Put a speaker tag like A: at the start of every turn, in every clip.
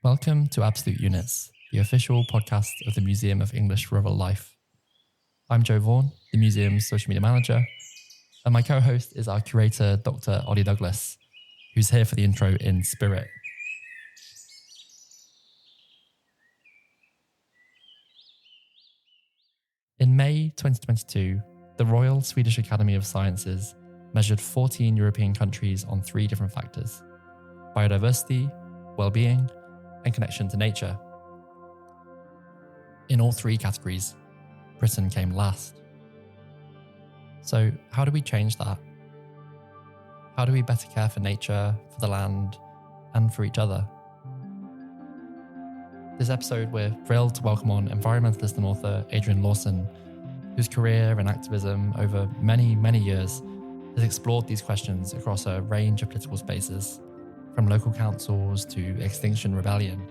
A: Welcome to Absolute Units, the official podcast of the Museum of English Rural Life. I'm Joe Vaughan, the museum's social media manager, and my co-host is our curator, Dr. Ollie Douglas, who's here for the intro in spirit. In May 2022, the Royal Swedish Academy of Sciences measured 14 European countries on 3 different factors: biodiversity, wellbeing, and connection to nature. In all 3 categories, Britain came last. So how do we change that? How do we better care for nature, for the land, and for each other? This episode, we're thrilled to welcome on environmentalist and author Adrian Lawson, whose career and activism over many, many years has explored these questions across a range of political spaces, from local councils to Extinction Rebellion.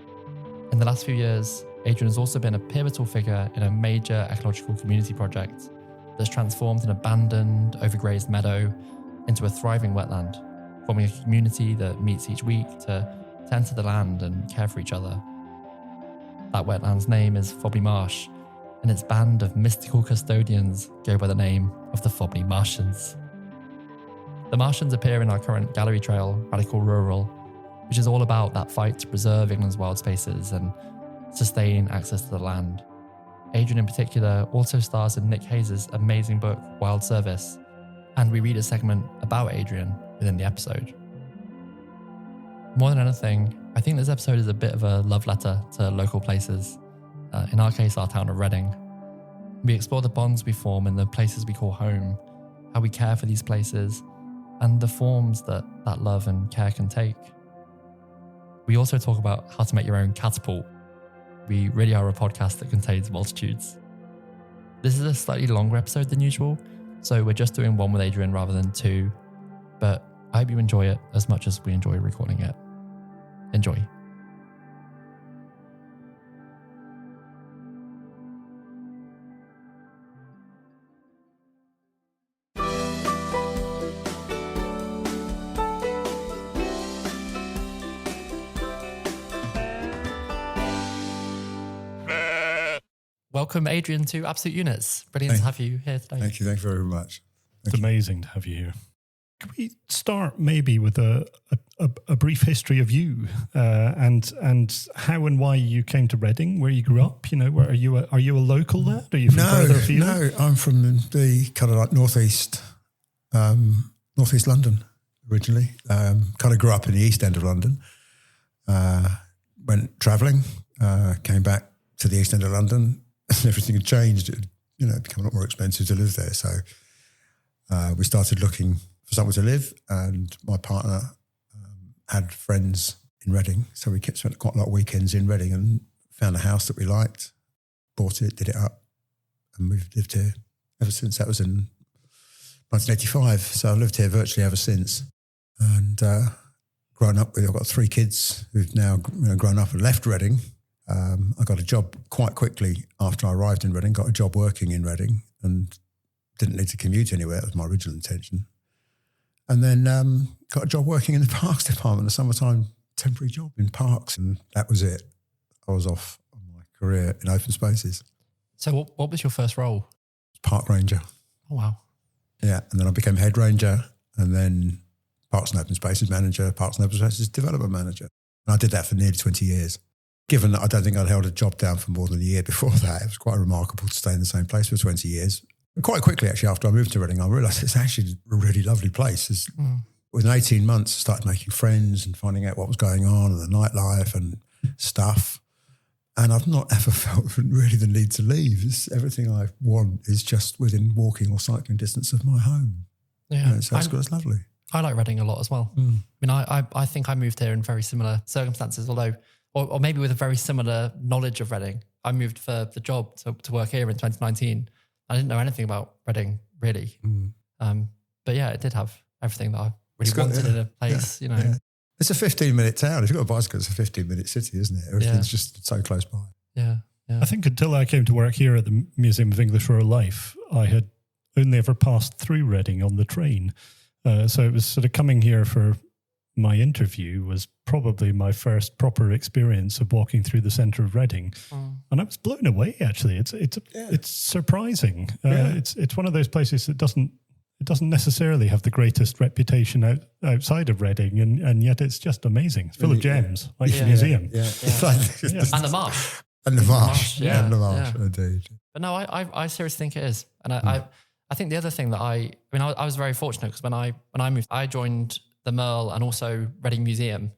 A: In the last few years, Adrian has also been a pivotal figure in a major ecological community project that's transformed an abandoned, overgrazed meadow into a thriving wetland, forming a community that meets each week to tend to the land and care for each other. That wetland's name is Fobney Marsh, and its band of mystical custodians go by the name of the Fobney Marshans. The Martians appear in our current gallery trail, Radical Rural, which is all about that fight to preserve England's wild spaces and sustain access to the land. Adrian in particular also stars in Nick Hayes' amazing book, Wild Service, and we read a segment about Adrian within the episode. More than anything, I think this episode is a bit of a love letter to local places, in our case, our town of Reading. We explore the bonds we form in the places we call home, how we care for these places, and the forms that love and care can take. We also talk about how to make your own catapult. We really are a podcast that contains multitudes. This is a slightly longer episode than usual, so we're just doing one with Adrian rather than 2, but I hope you enjoy it as much as we enjoy recording it. Enjoy. Welcome, Adrian, to Absolute Units. Brilliant to have you here today.
B: Thank you very much.
C: It's amazing to have you here. Can we start maybe with a brief history of you and how and why you came to Reading, where you grew up? You know, are you a local there? Are you from further afield?
B: No, I'm from the kind of like northeast London originally. Kind of grew up in the East End of London. Went travelling, came back to the East End of London. Everything had changed. It became a lot more expensive to live there. So we started looking for somewhere to live, and my partner had friends in Reading. So we spent quite a lot of weekends in Reading and found a house that we liked, bought it, did it up, and we've lived here ever since. That was in 1985. So I've lived here virtually ever since. And grown up with, I've got 3 kids who've now grown up and left Reading. I got a job quite quickly after I arrived in Reading, got a job working in Reading and didn't need to commute anywhere. That was my original intention. And then got a job working in the parks department, a summertime temporary job in parks, and that was it. I was off on my career in open spaces.
A: So what was your first role?
B: Park ranger.
A: Oh, wow.
B: Yeah, and then I became head ranger and then parks and open spaces manager, parks and open spaces development manager. And I did that for nearly 20 years. Given that I don't think I'd held a job down for more than a year before that, it was quite remarkable to stay in the same place for 20 years. And quite quickly, actually, after I moved to Reading, I realised it's actually a really lovely place. Within 18 months, I started making friends and finding out what was going on and the nightlife and stuff. And I've not ever felt really the need to leave. Everything I want is just within walking or cycling distance of my home.
A: Yeah,
B: so it's lovely.
A: I like Reading a lot as well. I mean, I think I moved here in very similar circumstances, although... Or maybe with a very similar knowledge of Reading. I moved for the job to work here in 2019. I didn't know anything about Reading, really. But yeah, it did have everything that I really wanted in a place,
B: Yeah. It's a 15-minute town. If you've got a bicycle, it's a 15-minute city, isn't it? Everything's just so close by.
A: Yeah.
C: I think until I came to work here at the Museum of English Rural Life, I had only ever passed through Reading on the train. So it was sort of coming here for my interview was probably my first proper experience of walking through the centre of Reading, and I was blown away. Actually, it's surprising. It's one of those places that doesn't necessarily have the greatest reputation outside of Reading, and yet it's just amazing. It's full of gems, like the museum.
A: And the marsh.
B: And the marsh.
A: And the
B: marsh, indeed.
A: But no, I seriously think it is. And I think the other thing that I was very fortunate because when I moved, I joined the MERL and also Reading Museum.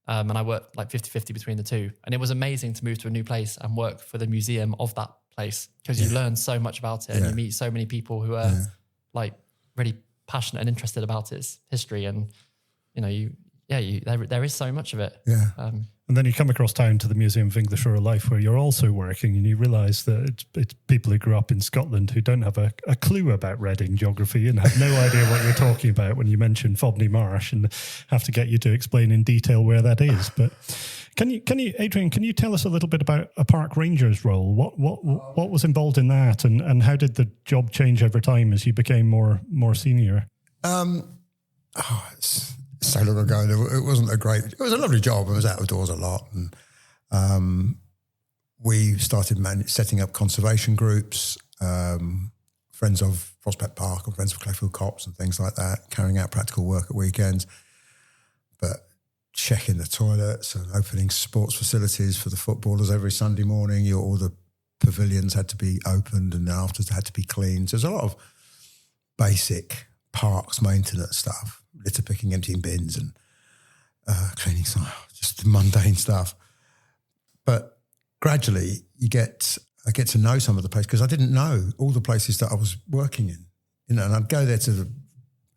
A: And I worked like 50-50 between the two. And it was amazing to move to a new place and work for the museum of that place because you learn so much about it and you meet so many people who are like really passionate and interested about its history. And, there is so much of it.
B: Yeah.
C: And then you come across town to the Museum of English Rural Life where you're also working and you realise that it's people who grew up in Scotland who don't have a clue about Reading geography and have no idea what you're talking about when you mention Fobney Marsh and have to get you to explain in detail where that is. But can you, Adrian, can you tell us a little bit about a park ranger's role? What was involved in that and how did the job change over time as you became more senior?
B: It's so long ago. It wasn't it was a lovely job. I was outdoors a lot. And we started setting up conservation groups, friends of Prospect Park and friends of Clayfield Copse and things like that, carrying out practical work at weekends. But checking the toilets and opening sports facilities for the footballers every Sunday morning. All the pavilions had to be opened and the afters had to be cleaned. So there's a lot of basic parks maintenance stuff. Litter picking, emptying bins and cleaning, just mundane stuff. But gradually I get to know some of the places because I didn't know all the places that I was working in. And I'd go there to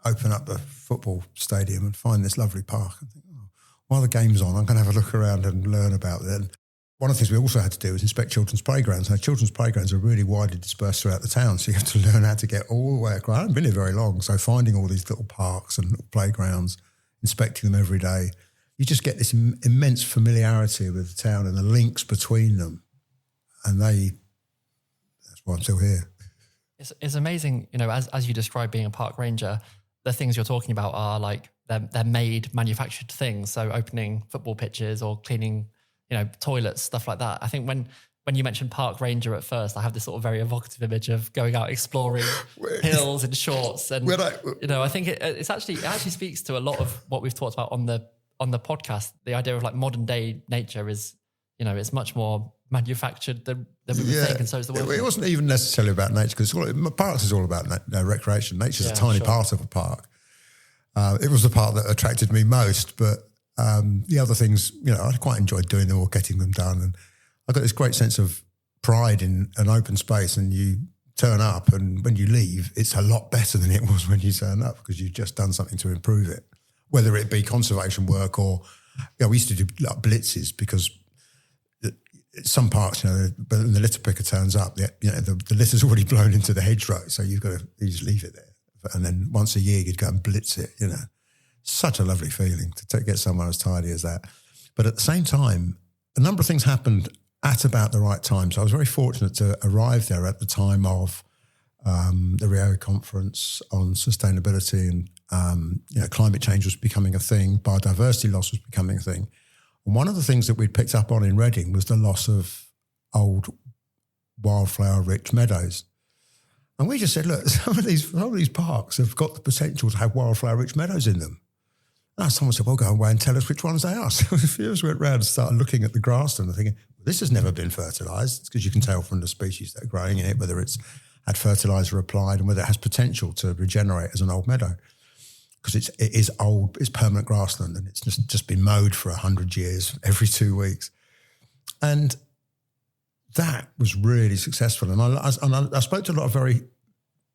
B: open up the football stadium and find this lovely park and think, while the game's on, I'm going to have a look around and learn about it. And one of the things we also had to do was inspect children's playgrounds. Now, children's playgrounds are really widely dispersed throughout the town, so you have to learn how to get all the way across. I haven't been here very long, so finding all these little parks and little playgrounds, inspecting them every day, you just get this immense familiarity with the town and the links between them. And that's why I'm still here.
A: It's amazing, as you describe being a park ranger, the things you're talking about are like they're manufactured things. So opening football pitches or cleaning toilets, stuff like that. I think when you mentioned park ranger at first, I have this sort of very evocative image of going out exploring hills in shorts, and I think it actually speaks to a lot of what we've talked about on the podcast. The idea of like modern day nature is, it's much more manufactured than we would think, and so is the world.
B: It wasn't even necessarily about nature because parks is all about recreation. Nature's a tiny part of a park. It was the part that attracted me most, but. The other things, I quite enjoyed doing them or getting them done. And I got this great sense of pride in an open space, and you turn up and when you leave, it's a lot better than it was when you turn up because you've just done something to improve it, whether it be conservation work or, we used to do like blitzes because some parks, but when the litter picker turns up, the litter's already blown into the hedgerow, so you just leave it there. And then once a year you'd go and blitz it, Such a lovely feeling to get somewhere as tidy as that. But at the same time, a number of things happened at about the right time. So I was very fortunate to arrive there at the time of the Rio Conference on sustainability and climate change was becoming a thing, biodiversity loss was becoming a thing. And one of the things that we'd picked up on in Reading was the loss of old wildflower-rich meadows. And we just said, look, some of these parks have got the potential to have wildflower-rich meadows in them. And someone said, well, go away and tell us which ones they are. So a few of us went round and started looking at the grassland and thinking, this has never been fertilised, because you can tell from the species that are growing in it whether it's had fertiliser applied and whether it has potential to regenerate as an old meadow. Because it is old, it's permanent grassland, and it's just been mowed for 100 years every 2 weeks. And that was really successful. And I spoke to a lot of very,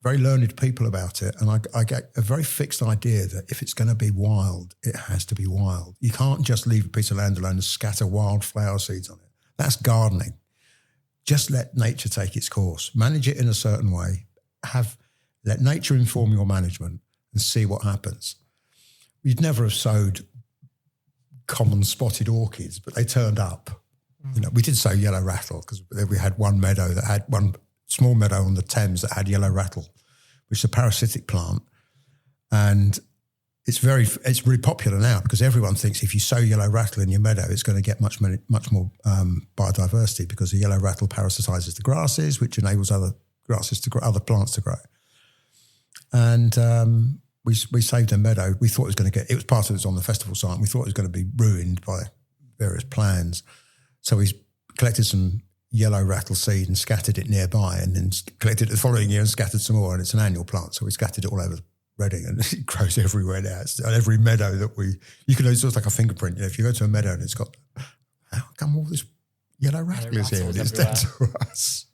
B: very learned people about it, and I get a very fixed idea that if it's going to be wild, it has to be wild. You can't just leave a piece of land alone and scatter wild flower seeds on it. That's gardening. Just let nature take its course. Manage it in a certain way. Let nature inform your management and see what happens. You'd never have sowed common spotted orchids, but they turned up. We did sow yellow rattle because we had one small meadow on the Thames that had yellow rattle, which is a parasitic plant. And it's really popular now because everyone thinks if you sow yellow rattle in your meadow, it's going to get much more biodiversity because the yellow rattle parasitizes the grasses, which enables other plants to grow. And we saved a meadow. We thought it was part of it on the festival site. And we thought it was going to be ruined by various plans. So we collected some yellow rattle seed and scattered it nearby, and then collected it the following year and scattered some more. And it's an annual plant, so we scattered it all over Reading, and it grows everywhere now. It's on every meadow that you can. It's sort of like a fingerprint. If you go to a meadow and it's got, how come all this yellow rattle is here? And it's dead to us.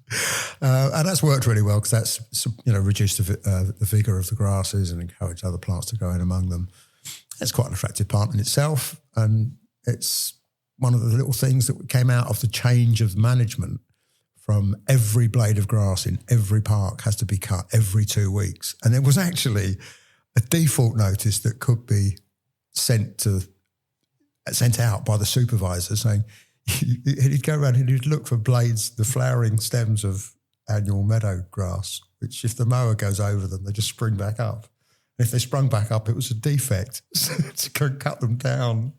B: And that's worked really well because that's reduced the vigor of the grasses and encouraged other plants to grow in among them. It's quite an attractive plant in itself, and it's one of the little things that came out of the change of management from every blade of grass in every park has to be cut every 2 weeks. And there was actually a default notice that could be sent out by the supervisor saying, he'd go around and he'd look for blades, the flowering stems of annual meadow grass, which if the mower goes over them, they just spring back up. And if they sprung back up, it was a defect. So to go cut them down.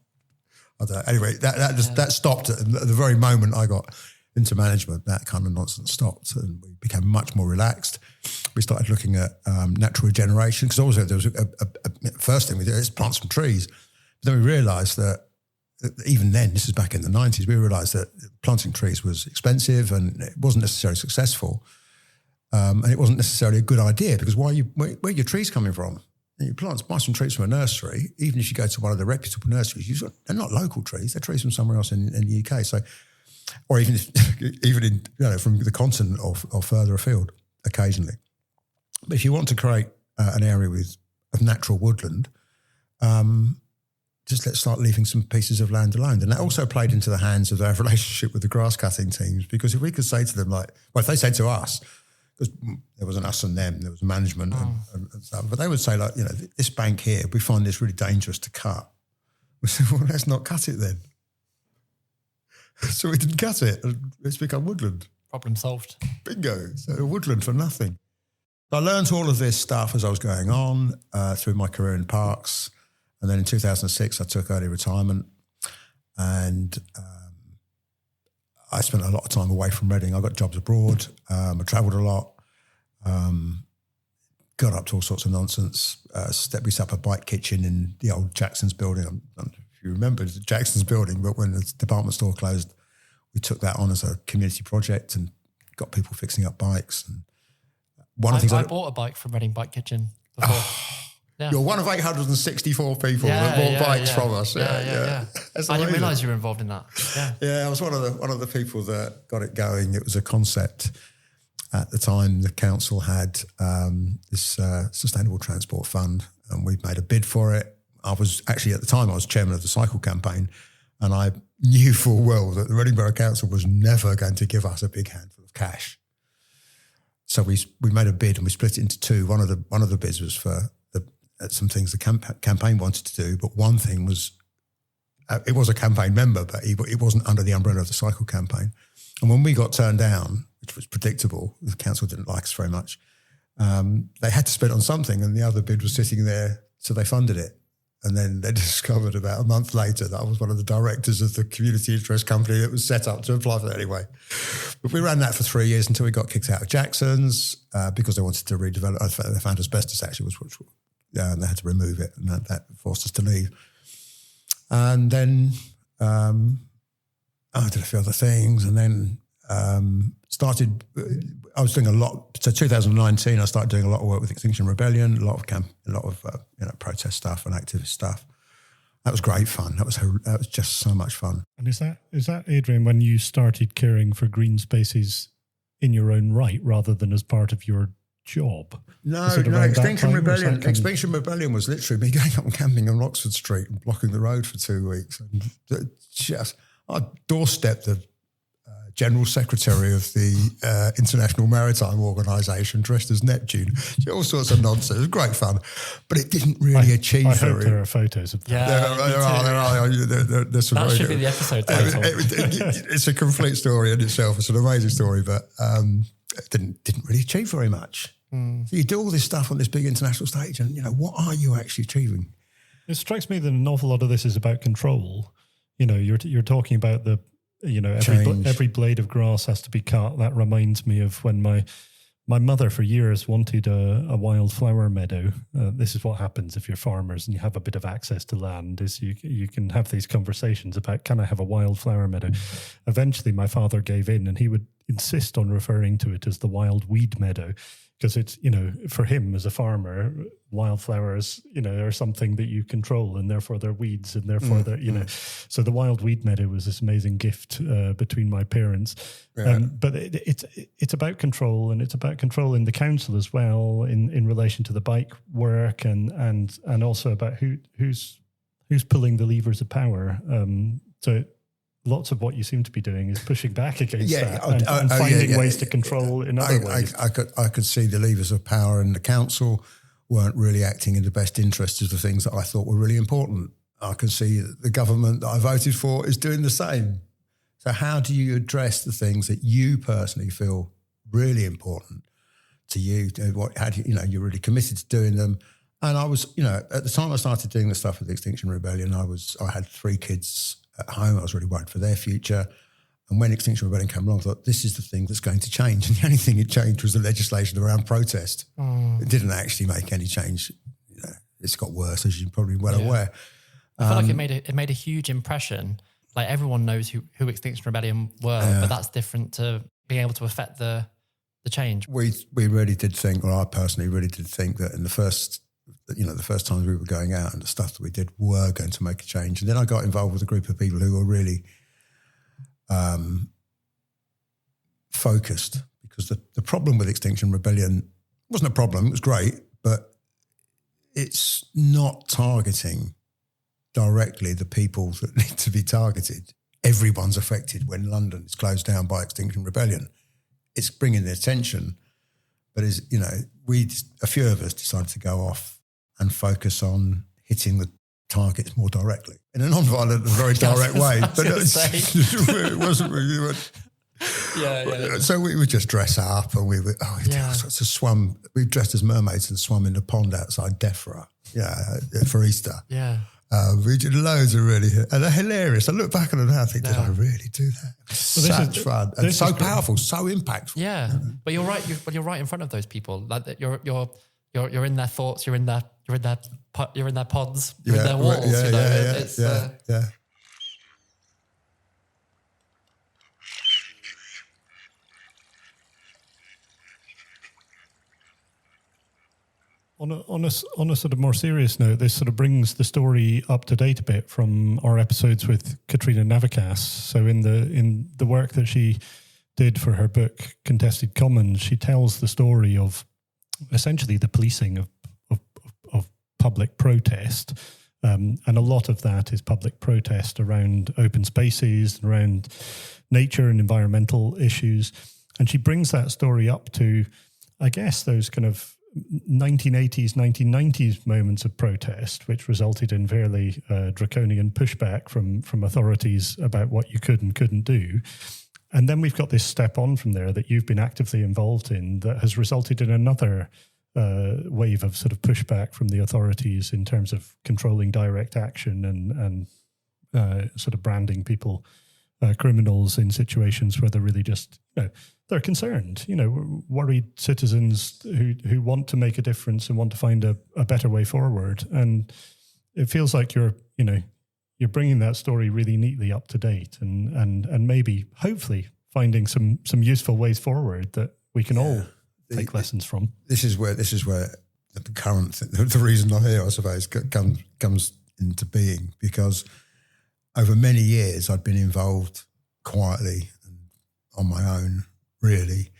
B: I don't know. Anyway, that stopped at the very moment I got into management. That kind of nonsense stopped, and we became much more relaxed. We started looking at natural regeneration because also there was a first thing we did is plant some trees. But then we realised that even then, this is back in the 90s, we realised that planting trees was expensive and it wasn't necessarily successful, and it wasn't necessarily a good idea because where are your trees coming from? You buy some trees from a nursery. Even if you go to one of the reputable nurseries, they're not local trees; they're trees from somewhere else in the UK. So. Or even from the continent or further afield, occasionally. But if you want to create an area of natural woodland, just let's start leaving some pieces of land alone. And that also played into the hands of our relationship with the grass cutting teams, because if we could say to them, if they said to us, because there was an us and them, there was management and stuff, but they would say this bank here, we find this really dangerous to cut. We said, well, let's not cut it then. So we didn't cut it, and it's become woodland.
A: Problem solved.
B: Bingo. So woodland for nothing. So I learned all of this stuff as I was going on through my career in parks. And then in 2006, I took early retirement, and I spent a lot of time away from Reading. I got jobs abroad. I travelled a lot, got up to all sorts of nonsense. We set up a bike kitchen in the old Jackson's building. If you remember, the Jackson's building, but when the department store closed, we took that on as a community project and got people fixing up bikes. And I bought
A: a bike from Reading Bike Kitchen before.
B: Yeah. You're one of 864 people that bought bikes from us.
A: Yeah. I didn't realise you were involved in that.
B: Yeah, I was one of the people that got it going. It was a concept. At the time, the council had this sustainable transport fund, and we made a bid for it. I was chairman of the cycle campaign, and I knew full well that the Reading Borough Council was never going to give us a big handful of cash. So we made a bid and we split it into two. One of the bids was for some things the campaign wanted to do, but one thing was it was a campaign member, but it wasn't under the umbrella of the cycle campaign. And when we got turned down, which was predictable, the council didn't like us very much. They had to spend on something, and the other bid was sitting there, so they funded it. And then they discovered about a month later that I was one of the directors of the community interest company that was set up to apply for that anyway. But we ran that for 3 years until we got kicked out of Jackson's because they wanted to redevelop. They found asbestos actually, and they had to remove it, and that forced us to leave. And then I did a few other things, and then I was doing a lot. So 2019, I started doing a lot of work with Extinction Rebellion, a lot of protest stuff and activist stuff. That was great fun. That was just so much fun.
C: And is that Adrian, when you started caring for green spaces in your own right rather than as part of your job?
B: No. Extinction Rebellion was literally me going up and camping on Oxford Street and blocking the road for 2 weeks. And I doorstepped the General Secretary of the International Maritime Organisation dressed as Neptune. All sorts of nonsense. It was great fun. But it didn't really achieve
C: I hope there are photos of that.
B: Yeah, there are.
A: That should be the episode title.
B: It's a complete story in itself. It's an amazing story, but it didn't really achieve very much. So you do all this stuff on this big international stage and, what are you actually achieving?
C: It strikes me that an awful lot of this is about control. You're talking about the, every blade of grass has to be cut. That reminds me of when my mother for years wanted a wildflower meadow. This is what happens if you're farmers and you have a bit of access to land, is you can have these conversations about, can I have a wildflower meadow? Eventually my father gave in, and he would insist on referring to it as the wild weed meadow, because it's, for him as a farmer, wildflowers, are something that you control, and therefore they're weeds, and therefore they're, so the wild weed meadow was this amazing gift between my parents. Yeah. But it's about control, and it's about control in the council as well, in relation to the bike work, and also about who's pulling the levers of power. So lots of what you seem to be doing is pushing back against that and finding ways to control in other ways.
B: I could see the levers of power, and the council weren't really acting in the best interest of the things that I thought were really important. I can see that the government that I voted for is doing the same. So how do you address the things that you personally feel really important to you? You're really committed to doing them. And I was, at the time I started doing the stuff with the Extinction Rebellion, I had 3 kids at home. I was really worried for their future. And when Extinction Rebellion came along, I thought, this is the thing that's going to change. And the only thing it changed was the legislation around protest. It didn't actually make any change. It's got worse, as you're probably well aware.
A: I feel like it made a huge impression. Like, everyone knows who Extinction Rebellion were, but that's different to being able to affect the change.
B: We really did think, or I personally really did think, that in the first times we were going out and the stuff that we did were going to make a change. And then I got involved with a group of people who were really focused, because the problem with Extinction Rebellion wasn't a problem, it was great, but it's not targeting directly the people that need to be targeted. Everyone's affected when London is closed down by Extinction Rebellion. It's bringing the attention, but a few of us decided to go off and focus on hitting the targets more directly in a non-violent and very direct way. But it wasn't really. So we would just dress up, and we would swum. We dressed as mermaids and swum in the pond outside Defra. For Easter. Yeah. We did loads of and they're hilarious. I look back on it now and think, did I really do that? Such fun and so powerful, so impactful. Yeah,
A: but you're right. You're right in front of those people. Like, you're in their thoughts. You're in their pods. You're in their walls. Yeah.
C: On a sort of more serious note, this sort of brings the story up to date a bit from our episodes with Katrina Navickas. So in the work that she did for her book Contested Commons, she tells the story of essentially the policing of public protest, and a lot of that is public protest around open spaces, around nature and environmental issues. And she brings that story up to, I guess, those kind of 1980s, 1990s moments of protest, which resulted in fairly draconian pushback from authorities about what you could and couldn't do. And then we've got this step on from there that you've been actively involved in that has resulted in another wave of sort of pushback from the authorities in terms of controlling direct action and sort of branding people criminals in situations where they're really just, they're concerned, worried citizens who want to make a difference and want to find a better way forward. And it feels like you're bringing that story really neatly up to date and maybe, hopefully, finding some useful ways forward that we can all take lessons from.
B: This is where the current thing, the reason I'm here, I suppose, comes into being, because over many years I'd been involved quietly and on my own, really,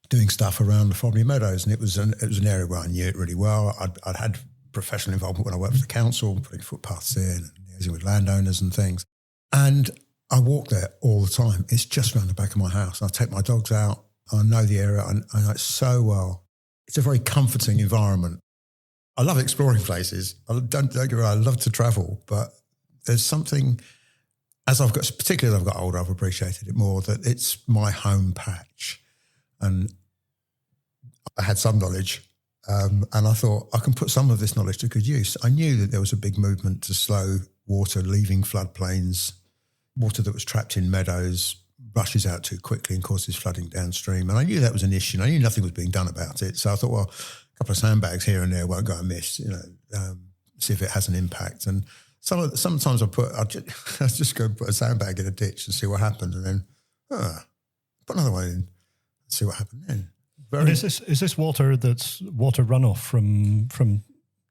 B: doing stuff around the Fobney Meadows, and it was an area where I knew it really well. I'd had professional involvement when I worked for the council, putting footpaths in and liaising with landowners and things. And I walk there all the time. It's just around the back of my house. I take my dogs out. I know the area. I know it so well. It's a very comforting environment. I love exploring places. Don't get me wrong, I love to travel, but there's something, particularly as I've got older, I've appreciated it more, that it's my home patch. And I had some knowledge And I thought, I can put some of this knowledge to good use. I knew that there was a big movement to slow water leaving floodplains, water that was trapped in meadows rushes out too quickly and causes flooding downstream. And I knew that was an issue. And I knew nothing was being done about it. So I thought, well, a couple of sandbags here and there won't go amiss, see if it has an impact. And sometimes I'll just go put a sandbag in a ditch and see what happens. And then, put another one in and see what happened then.
C: And is this water that's water runoff from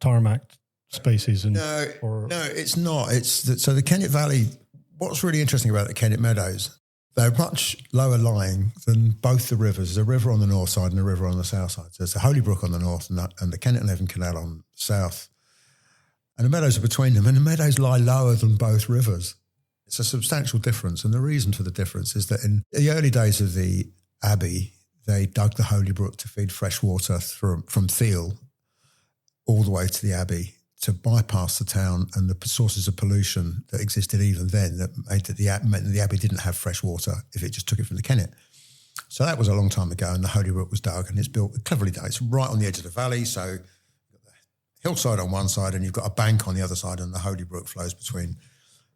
C: tarmac spaces?
B: No, it's not. So the Kennet Valley, what's really interesting about the Kennet Meadows, they're much lower lying than both the rivers. There's a river on the north side and a river on the south side. So there's the Holy Brook on the north and the Kennet and Leven Canal on the south. And the meadows are between them, and the meadows lie lower than both rivers. It's a substantial difference. And the reason for the difference is that in the early days of the Abbey, they dug the Holy Brook to feed fresh water from Thiel all the way to the Abbey to bypass the town and the sources of pollution that existed even then that meant that the Abbey didn't have fresh water if it just took it from the Kennet. So that was a long time ago, and the Holy Brook was dug, and it's built cleverly done. It's right on the edge of the valley, so you've got the hillside on one side and you've got a bank on the other side, and the Holy Brook flows between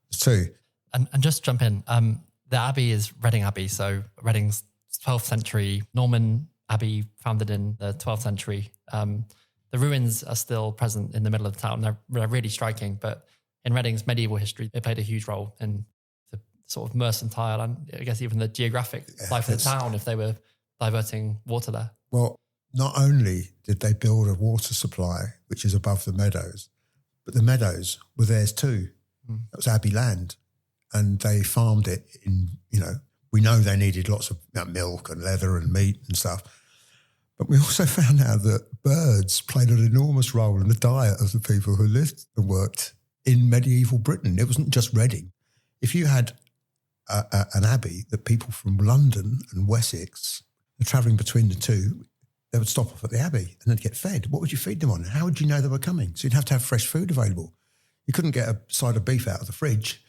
B: the two. And
A: just jump in, the Abbey is Reading Abbey, so Reading's 12th century Norman Abbey, founded in the 12th century. The ruins are still present in the middle of the town. They're really striking, but in Reading's medieval history, they played a huge role in the sort of mercantile and I guess even the geographic life of the town if they were diverting water there.
B: Well, not only did they build a water supply, which is above the meadows, but the meadows were theirs too. That was Abbey land. And they farmed it in, we know they needed lots of milk and leather and meat and stuff. But we also found out that birds played an enormous role in the diet of the people who lived and worked in medieval Britain. It wasn't just Reading. If you had an abbey that people from London and Wessex were travelling between the two, they would stop off at the abbey and they'd get fed. What would you feed them on? How would you know they were coming? So you'd have to have fresh food available. You couldn't get a side of beef out of the fridge.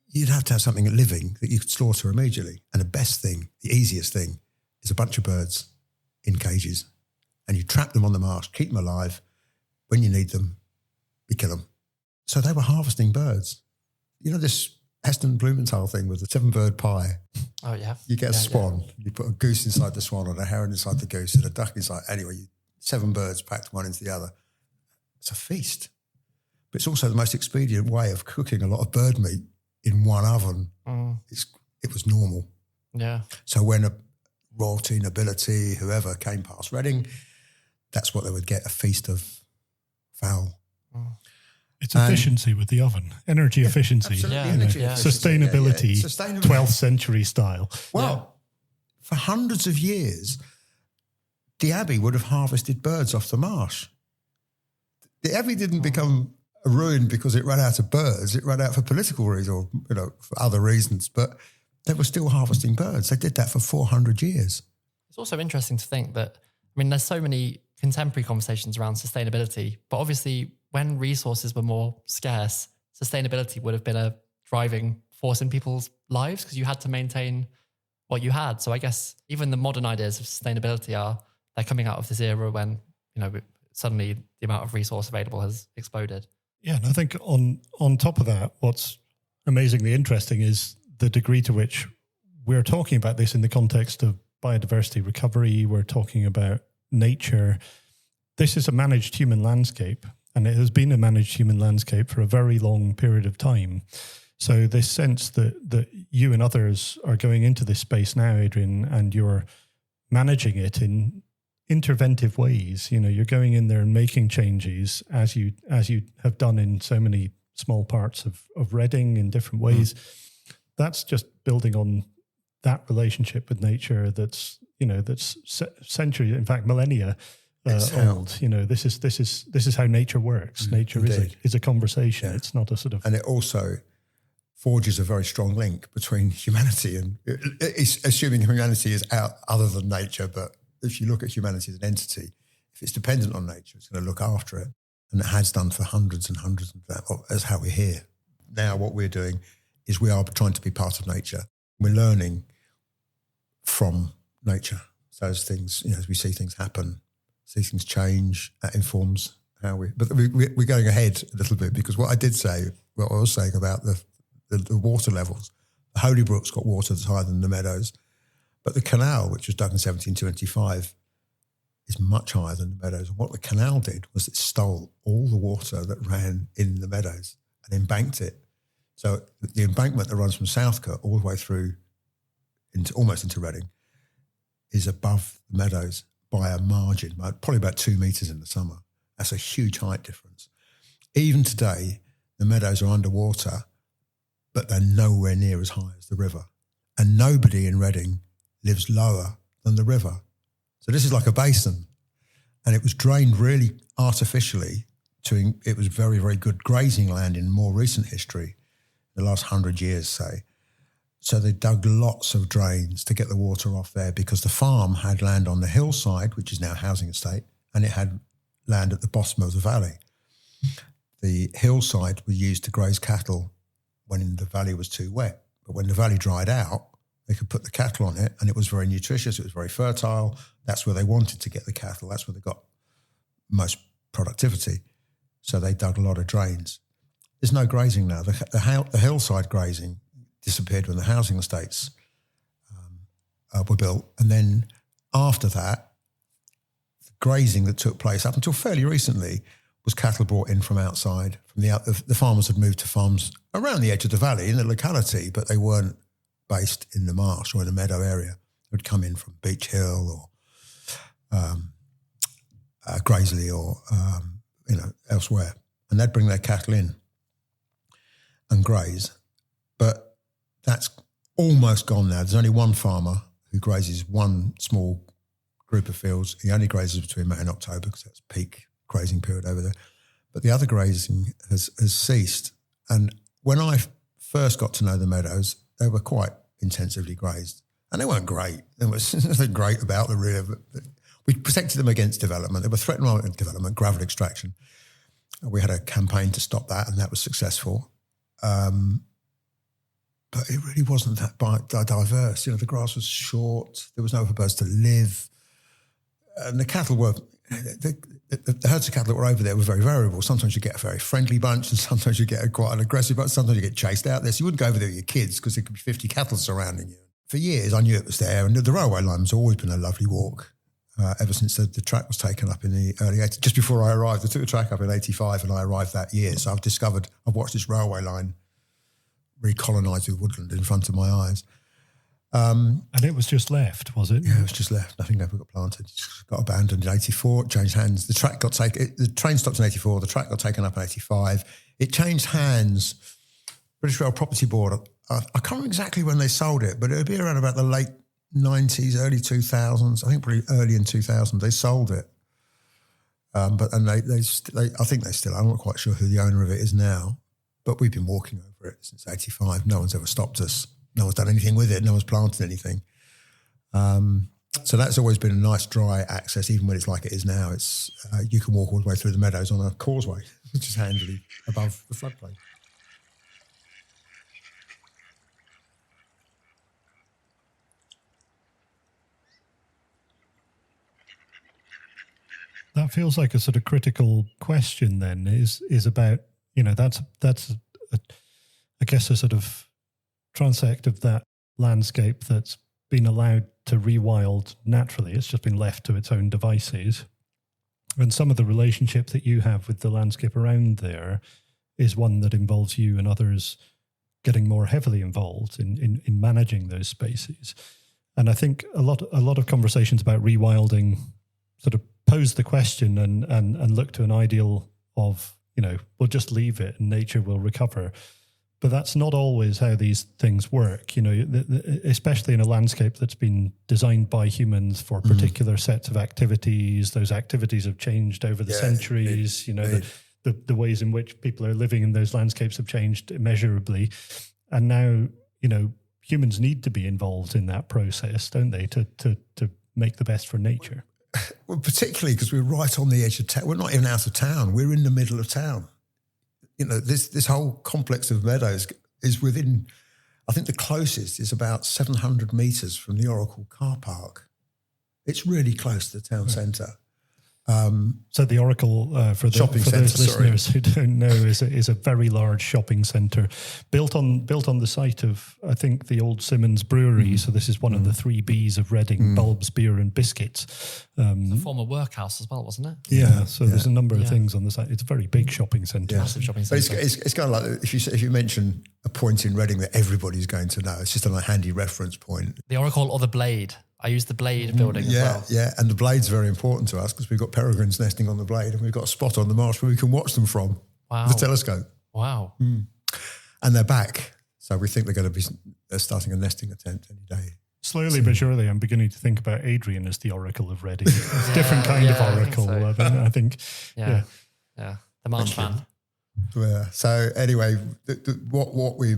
B: You'd have to have something living that you could slaughter immediately. And the best thing, the easiest thing, is a bunch of birds in cages, and you trap them on the marsh, keep them alive. When you need them, you kill them. So they were harvesting birds. This Heston Blumenthal thing with the 7-bird pie.
A: Oh, yeah.
B: You get a swan, you put a goose inside the swan and a heron inside the goose and a duck inside. Anyway, 7 birds packed one into the other. It's a feast. But it's also the most expedient way of cooking a lot of bird meat in one oven. It was normal.
A: Yeah.
B: So when a royalty, nobility, whoever came past Reading, that's what they would get, a feast of fowl.
C: It's efficiency with the oven, energy efficiency, sustainability, 12th century style.
B: Well, for hundreds of years, the Abbey would have harvested birds off the marsh. The Abbey didn't become a ruin because it ran out of birds. It ran out for political reasons or, for other reasons, but they were still harvesting birds. They did that for 400 years.
A: It's also interesting to think that, there's so many contemporary conversations around sustainability, but obviously when resources were more scarce, sustainability would have been a driving force in people's lives because you had to maintain what you had. So I guess even the modern ideas of sustainability they're coming out of this era when, suddenly the amount of resource available has exploded.
C: Yeah, and I think on top of that, what's amazingly interesting is the degree to which we're talking about this in the context of biodiversity recovery. We're talking about nature. This is a managed human landscape, and it has been a managed human landscape for a very long period of time. So this sense that you and others are going into this space now, Adrian, and you're managing it in interventive ways. You're going in there and making changes as you have done in so many small parts of Reading in different ways. That's just building on that relationship with nature that's centuries, in fact millennia old. This is how nature works. Nature is a conversation. It's not a sort of,
B: and it also forges a very strong link between humanity and assuming humanity is out other than nature. But if you look at humanity as an entity, if it's dependent on nature, it's going to look after it, and it has done for hundreds and hundreds of that. That's how we're here. Now what we're doing is we are trying to be part of nature. We're learning from nature. So as things, as we see things happen, see things change. That informs how we. But we're going ahead a little bit, because what I was saying about the water levels, the Holybrook's got water that's higher than the meadows, but the canal, which was dug in 1725, is much higher than the meadows. And what the canal did was it stole all the water that ran in the meadows and embanked it. So the embankment that runs from Southcote all the way through almost into Reading is above the meadows by a margin, probably about 2 metres in the summer. That's a huge height difference. Even today, the meadows are underwater, but they're nowhere near as high as the river. And nobody in Reading lives lower than the river. So this is like a basin, and it was drained really artificially it was very, very good grazing land in more recent history, the last 100 years, say. So they dug lots of drains to get the water off there, because the farm had land on the hillside, which is now a housing estate, and it had land at the bottom of the valley. The hillside was used to graze cattle when the valley was too wet. But when the valley dried out, they could put the cattle on it, and it was very nutritious. It was very fertile. That's where they wanted to get the cattle. That's where they got most productivity. So they dug a lot of drains. There's no grazing now. The hillside grazing disappeared when the housing estates were built. And then after that, the grazing that took place up until fairly recently was cattle brought in from outside. The farmers had moved to farms around the edge of the valley in the locality, but they weren't based in the marsh or in the meadow area. They would come in from Beech Hill or Graiseley or elsewhere, and they'd bring their cattle in and graze. But that's almost gone now. There's only one farmer who grazes one small group of fields. He only grazes between May and October because that's peak grazing period over there. But the other grazing has ceased. And when I first got to know the meadows, they were quite intensively grazed. And they weren't great. There was nothing great about the river. We protected them against development. They were threatened by development, gravel extraction. We had a campaign to stop that, and that was successful. But it really wasn't that diverse. The grass was short. There was nowhere for birds to live. And the cattle were... The herds of cattle that were over there were very variable. Sometimes you get a very friendly bunch, and sometimes you get quite an aggressive bunch. Sometimes you get chased out there. So you wouldn't go over there with your kids because there could be 50 cattle surrounding you. For years, I knew it was there. And the railway line has always been a lovely walk ever since the track was taken up in the early 80s. Just before I arrived, they took the track up in 85 and I arrived that year. So I've watched this railway line recolonised with woodland in front of my eyes.
C: And it was just left, was it?
B: Yeah, it was just left. Nothing ever got planted. It just got abandoned in 84. It changed hands. The train stopped in 84. The track got taken up in 85. It changed hands. British Rail Property Board, I can't remember exactly when they sold it, but it would be around about the late 90s, early 2000s. I think probably early in 2000. They sold it. I think they still, I'm not quite sure who the owner of it is now, but we've been walking over it since 85. No one's ever stopped us. No one's done anything with it. No one's planted anything. So that's always been a nice dry access, even when it's like it is now. It's you can walk all the way through the meadows on a causeway, which is handily above the floodplain.
C: That feels like a sort of critical question then, is about, that's I guess a sort of transect of that landscape that's been allowed to rewild naturally. It's just been left to its own devices. And some of the relationship that you have with the landscape around there is one that involves you and others getting more heavily involved in managing those spaces. And I think a lot of conversations about rewilding sort of pose the question and look to an ideal of, we'll just leave it and nature will recover. But that's not always how these things work, especially in a landscape that's been designed by humans for particular sets of activities. Those activities have changed over the centuries. The ways in which people are living in those landscapes have changed immeasurably. And now, humans need to be involved in that process, don't they, to make the best for nature?
B: Well, particularly because we're right on the edge of town. We're not even out of town. We're in the middle of town. This whole complex of meadows is within, I think the closest is about 700 metres from the Oracle car park. It's really close to the town centre.
C: So the Oracle, for those listeners who don't know, is a very large shopping centre built on the site of, I think, the old Simmons Brewery. So this is one of the 3 Bs of Reading: bulbs, beer, and biscuits.
A: The former workhouse as well, wasn't it?
C: Yeah. So there's a number of things on the site. It's a very big shopping centre.
A: Massive shopping centre.
B: But it's kind of like if you mention a point in Reading that everybody's going to know, it's just a handy reference point.
A: The Oracle or the Blade. I use the Blade building as well.
B: Yeah, and the Blade's very important to us because we've got peregrines nesting on the Blade and we've got a spot on the marsh where we can watch them from the telescope.
A: Wow.
B: And they're back. So we think they're starting a nesting attempt any day.
C: Slowly but surely, I'm beginning to think about Adrian as the Oracle of Reading. It's a different kind of Oracle. I think.
A: Yeah. The Marsh fan.
B: Yeah. So anyway, what we,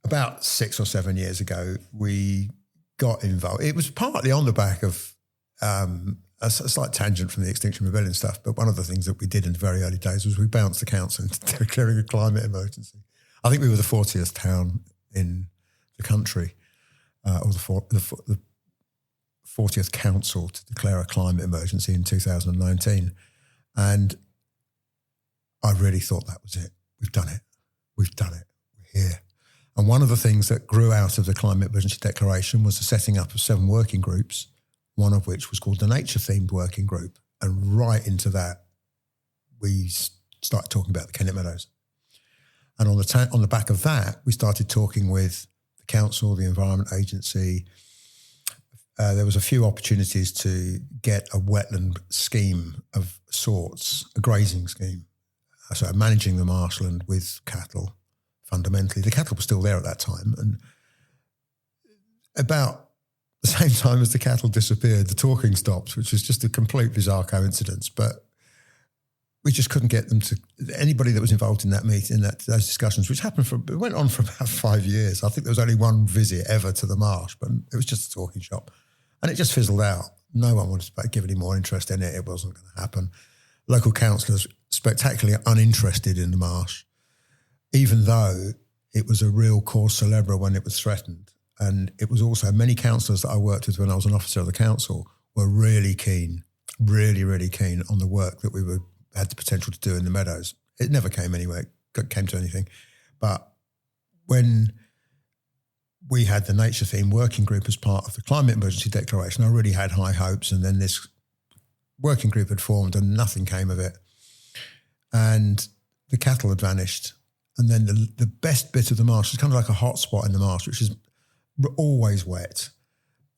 B: about 6 or 7 years ago, we got involved. It was partly on the back of a slight tangent from the Extinction Rebellion stuff, but one of the things that we did in the very early days was we bounced the council into declaring a climate emergency. I think we were the 40th town in the country, or the 40th council to declare a climate emergency in 2019. And I really thought that was it. We've done it. We're here. And one of the things that grew out of the Climate Emergency Declaration was the setting up of 7 working groups, one of which was called the Nature-Themed Working Group. And right into that, we started talking about the Kennet Meadows. And on the back of that, we started talking with the council, the Environment Agency. There was a few opportunities to get a wetland scheme of sorts, a grazing scheme. So managing the marshland with cattle. Fundamentally, the cattle were still there at that time, and about the same time as the cattle disappeared, the talking stopped, which was just a complete bizarre coincidence. But we just couldn't get them to, anybody that was involved in that meeting, those discussions, which it went on for about 5 years. I think there was only one visit ever to the marsh, but it was just a talking shop, and it just fizzled out. No one wanted to give any more interest in it. It wasn't going to happen. Local councillors spectacularly uninterested in the marsh, even though it was a real cause célèbre when it was threatened. And it was also many councillors that I worked with when I was an officer of the council were really keen, really, really keen on the work that we had the potential to do in the meadows. It never came anywhere, came to anything. But when we had the Nature Theme Working Group as part of the Climate Emergency Declaration, I really had high hopes, and then this working group had formed and nothing came of it. And the cattle had vanished. And then the best bit of the marsh is kind of like a hot spot in the marsh, which is always wet,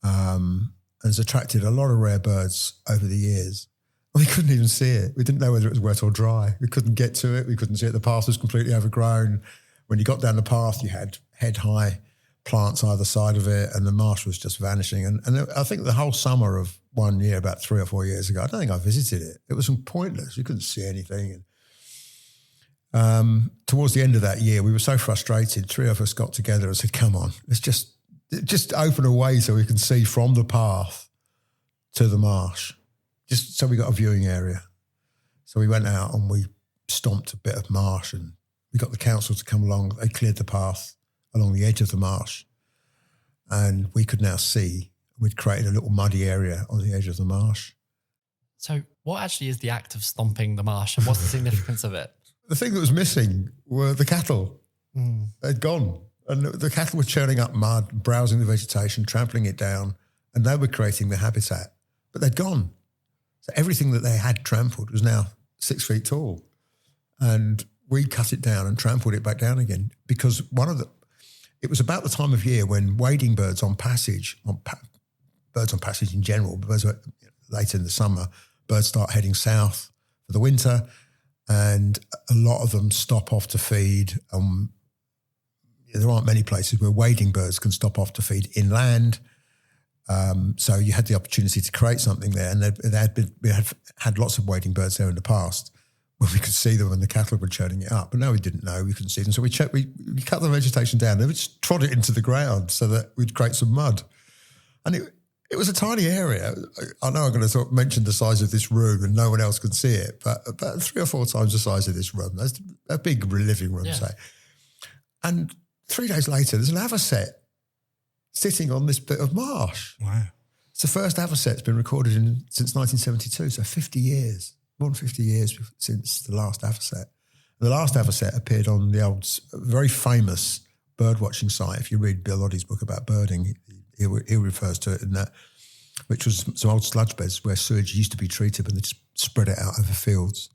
B: and has attracted a lot of rare birds over the years. We couldn't even see it. We didn't know whether it was wet or dry. We couldn't get to it. We couldn't see it. The path was completely overgrown. When you got down the path, you had head-high plants either side of it, and the marsh was just vanishing. And I think the whole summer of one year, about 3 or 4 years ago, I don't think I visited it. It was pointless. You couldn't see anything. And towards the end of that year, we were so frustrated. 3 of us got together and said, come on, let's just open a way so we can see from the path to the marsh, just so we got a viewing area. So we went out and we stomped a bit of marsh, and we got the council to come along. They cleared the path along the edge of the marsh, and we could now see. We'd created a little muddy area on the edge of the marsh.
A: So what actually is the act of stomping the marsh, and what's the significance of it?
B: The thing that was missing were the cattle. They'd gone. And the cattle were churning up mud, browsing the vegetation, trampling it down, and they were creating the habitat. But they'd gone. So everything that they had trampled was now 6 feet tall. And we cut it down and trampled it back down again, because it was about the time of year when wading birds on passage, birds on passage in general, birds later in the summer, birds start heading south for the winter, and a lot of them stop off to feed. There aren't many places where wading birds can stop off to feed inland. So you had the opportunity to create something there, and we had lots of wading birds there in the past when we could see them when the cattle were churning it up. But now we didn't know, we couldn't see them. So we cut the vegetation down, and we just trod it into the ground so that we'd create some mud. And it was a tiny area. I know I'm going to sort of mention the size of this room and no one else can see it, but about 3 or 4 times the size of this room. That's a big living room, say. And 3 days later, there's an avocet sitting on this bit of marsh.
C: Wow.
B: It's the first avocet that's been recorded since 1972, so 50 years, more than 50 years since the last avocet. The last avocet appeared on the old, very famous birdwatching site. If you read Bill Oddie's book about birding, he refers to it in that, which was some old sludge beds where sewage used to be treated, and they just spread it out over fields.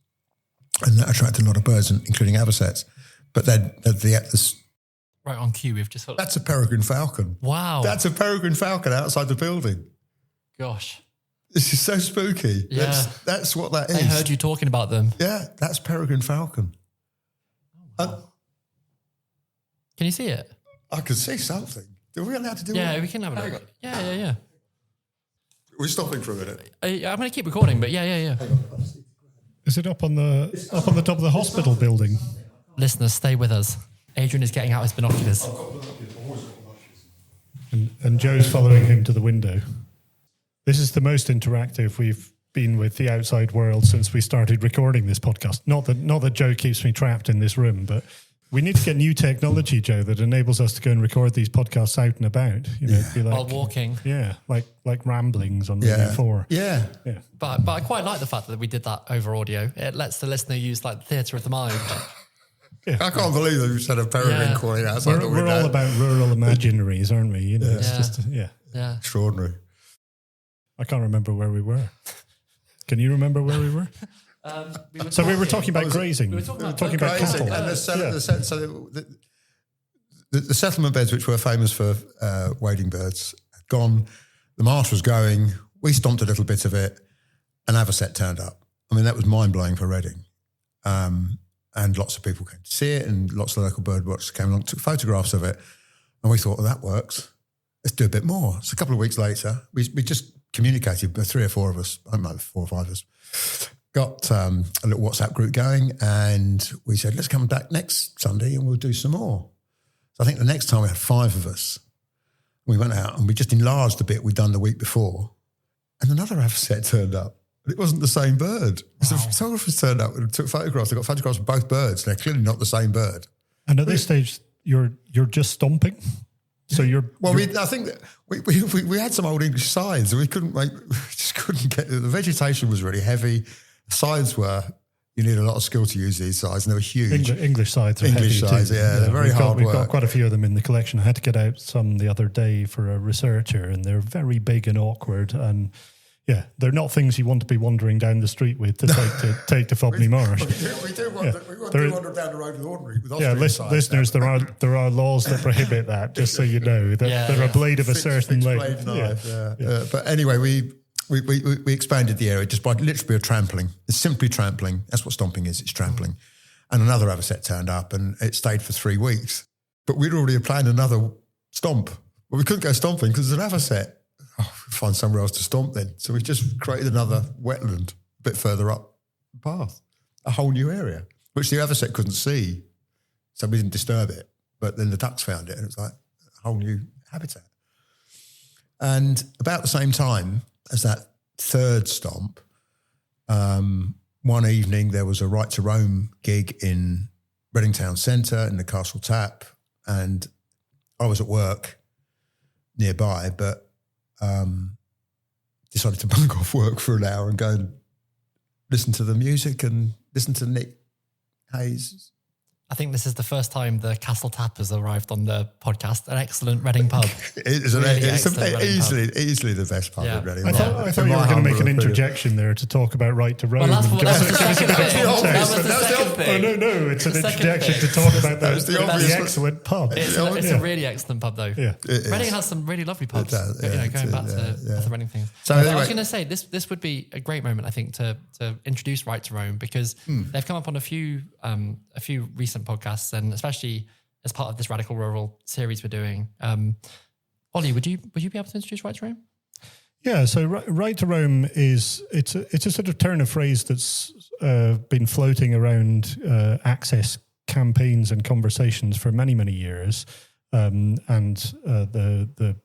B: And that attracted a lot of birds, including avocets. But then
A: right on cue, we've just got...
B: That's a peregrine falcon.
A: Wow.
B: That's a peregrine falcon outside the building.
A: Gosh.
B: This is so spooky.
A: Yeah.
B: That's what that is.
A: I heard you talking about them.
B: Yeah, that's peregrine falcon.
A: Can you see it?
B: I can see something. Are we allowed to do it?
A: Yeah, we can have a look. Yeah.
B: We're stopping for a minute.
A: I'm going to keep recording, but yeah.
C: Is it up on the top of the hospital building?
A: Listeners, stay with us. Adrian is getting out his binoculars.
C: And Joe's following him to the window. This is the most interactive we've been with the outside world since we started recording this podcast. Not that Joe keeps me trapped in this room, but we need to get new technology, Joe, that enables us to go and record these podcasts out and about. Be like,
A: while walking.
C: Yeah, like ramblings on Radio 4.
B: Yeah.
A: But I quite like the fact that we did that over audio. It lets the listener use like the theatre of the mind.
B: Yeah. I can't believe that you said a peregrine calling outside the window.
C: We're all about rural imaginaries, aren't we? It's just
B: extraordinary.
C: I can't remember where we were. Can you remember where we were? We were talking about grazing. We were talking about cattle.
B: And the settlement beds, which were famous for wading birds, had gone. The marsh was going. We stomped a little bit of it. An avocet turned up. I mean, that was mind-blowing for Reading. And lots of people came to see it, and lots of local bird watchers came along, took photographs of it. And we thought, well, that works. Let's do a bit more. So a couple of weeks later, we just communicated, 3 or 4 of us, I don't know, 4 or 5 of us, got a little WhatsApp group going, and we said, let's come back next Sunday and we'll do some more. So I think the next time we had 5 of us. We went out and we just enlarged the bit we'd done the week before, and another avocet turned up. It wasn't the same bird. Wow. So the photographers turned up and took photographs. They got photographs of both birds. They're clearly not the same bird.
C: And at this stage, you're just stomping. So
B: I think that we had some old English signs, and we just couldn't get. The vegetation was really heavy. The signs were. You need a lot of skill to use these signs, and they were huge.
C: English sides are
B: English
C: heavy
B: sides,
C: too.
B: they're very hard work.
C: We've got quite a few of them in the collection. I had to get out some the other day for a researcher, and they're very big and awkward, and they're not things you want to be wandering down the street with to take to Fobney Marsh.
B: We do wander down the road with ordinary.
C: Listeners, there are laws that prohibit that. Just so you know, that they're a blade of a certain length.
B: But anyway, we expanded the area just by literally a trampling. It's simply trampling. That's what stomping is. It's trampling. And another avocet turned up, and it stayed for 3 weeks. But we'd already planned another stomp. But we couldn't go stomping because there's an avocet. We'll find somewhere else to stomp then. So we just created another wetland a bit further up the path, a whole new area, which the avocet couldn't see. So we didn't disturb it. But then the ducks found it, and it was like a whole new habitat. And about the same time as that third stomp, one evening there was a Right to Roam gig in Reading Town Centre in the Castle Tap, and I was at work nearby, but decided to bunk off work for an hour and go and listen to the music and listen to Nick Hayes.
A: I think this is the first time the Castle Tap has arrived on the podcast. An excellent Reading pub.
B: It's easily the best pub in Reading.
C: I thought you were going to make an interjection there to talk about Right to Roam.
A: Well, that was the second bit.
C: No, it's an interjection to talk about the excellent pub.
A: It's a really excellent pub, though.
B: Yeah,
A: Reading has some really lovely pubs.
B: Does,
A: going back to the Reading things.
B: So
A: anyway, I was going to say this would be a great moment, I think, to introduce Right to Roam, because they've come up on a few recent podcasts, and especially as part of this Radical Rural series we're doing. Ollie, would you be able to introduce Right to Roam?
C: Yeah, so Right to Roam it's a sort of turn of phrase that's been floating around access campaigns and conversations for many, many years, and the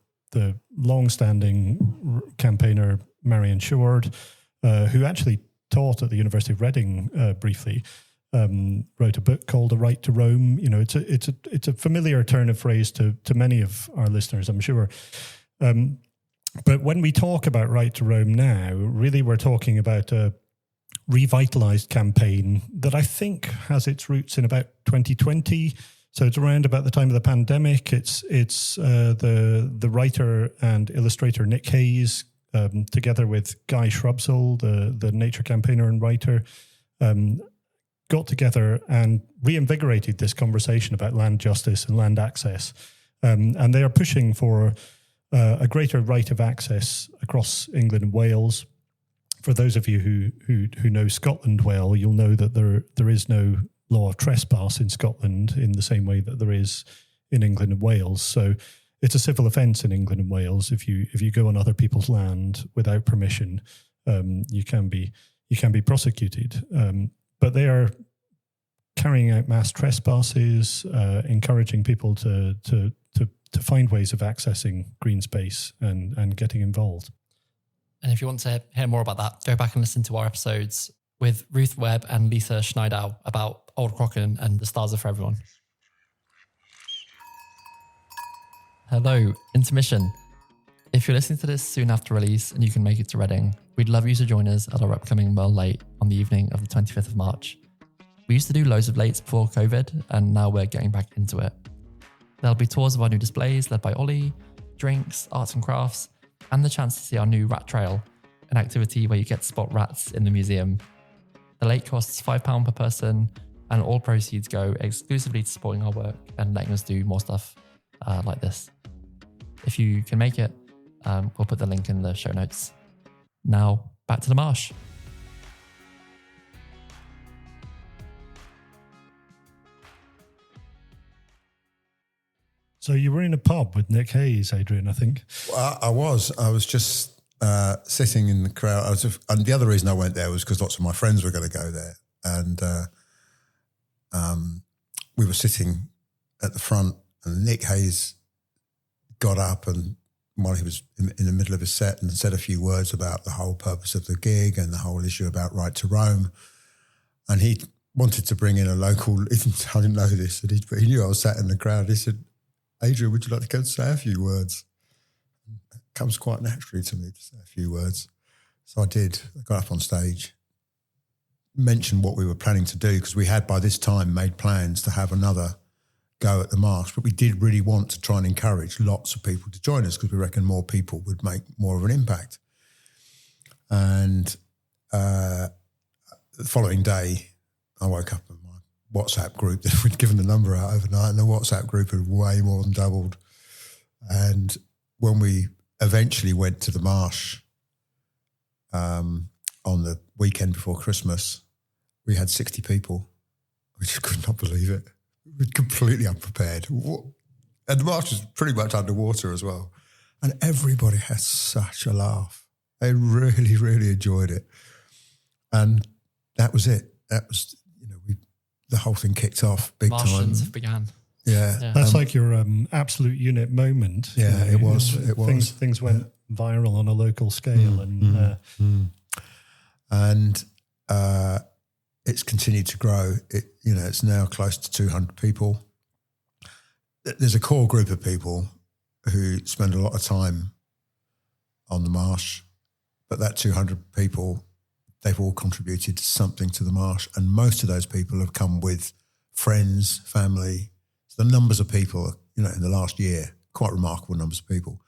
C: long-standing campaigner Marion Shord, who actually taught at the University of Reading briefly, wrote a book called A Right to Roam. You know, it's a familiar turn of phrase to many of our listeners, I'm sure. But when we talk about Right to Roam now, really we're talking about a revitalised campaign that I think has its roots in about 2020. So it's around about the time of the pandemic. It's the writer and illustrator Nick Hayes, together with Guy Shrubsall, the nature campaigner and writer, got together and reinvigorated this conversation about land justice and land access. And they are pushing for a greater right of access across England and Wales. For those of you who know Scotland well, you'll know that there is no law of trespass in Scotland in the same way that there is in England and Wales. So it's a civil offence in England and Wales if you go on other people's land without permission. You can be prosecuted. But they are carrying out mass trespasses, encouraging people to find ways of accessing green space and getting involved.
A: And if you want to hear more about that, go back and listen to our episodes with Ruth Webb and Lisa Schneidow about Old Crocken and the Stars Are For Everyone. Hello, intermission. If you're listening to this soon after release and you can make it to Reading, we'd love you to join us at our upcoming MERL Late on the evening of the 25th of March. We used to do loads of lates before COVID, and now we're getting back into it. There'll be tours of our new displays led by Ollie, drinks, arts and crafts, and the chance to see our new rat trail, an activity where you get to spot rats in the museum. The late costs £5 per person, and all proceeds go exclusively to supporting our work and letting us do more stuff like this. If you can make it, we'll put the link in the show notes. Now, back to the marsh.
C: So you were in a pub with Nick Hayes, Adrian, I think.
B: Well, I was just sitting in the crowd. And the other reason I went there was because lots of my friends were going to go there. And we were sitting at the front, and Nick Hayes got up and while he was in the middle of his set and said a few words about the whole purpose of the gig and the whole issue about right to roam. And he wanted to bring in a local, I didn't know this, but he knew I was sat in the crowd. He said, "Adrian, would you like to come say a few words?" It comes quite naturally to me to say a few words. So I did. I got up on stage, mentioned what we were planning to do, because we had by this time made plans to have another go at the marsh, but we did really want to try and encourage lots of people to join us because we reckon more people would make more of an impact. And the following day, I woke up in my WhatsApp group that we'd given the number out overnight, and the WhatsApp group had way more than doubled. And when we eventually went to the marsh on the weekend before Christmas, we had 60 people. We just could not believe it. We were completely unprepared. And the marsh was pretty much underwater as well. And everybody had such a laugh. They really, really enjoyed it. And that was it. That was, the whole thing kicked off big
A: Martians
B: time.
A: began.
B: Yeah.
C: That's like your absolute unit moment.
B: Yeah, it was.
C: Things went viral on a local scale.
B: And it's continued to grow. It's now close to 200 people. There's a core group of people who spend a lot of time on the marsh, but that 200 people, they've all contributed something to the marsh, and most of those people have come with friends, family. So the numbers of people, in the last year, quite remarkable numbers of people.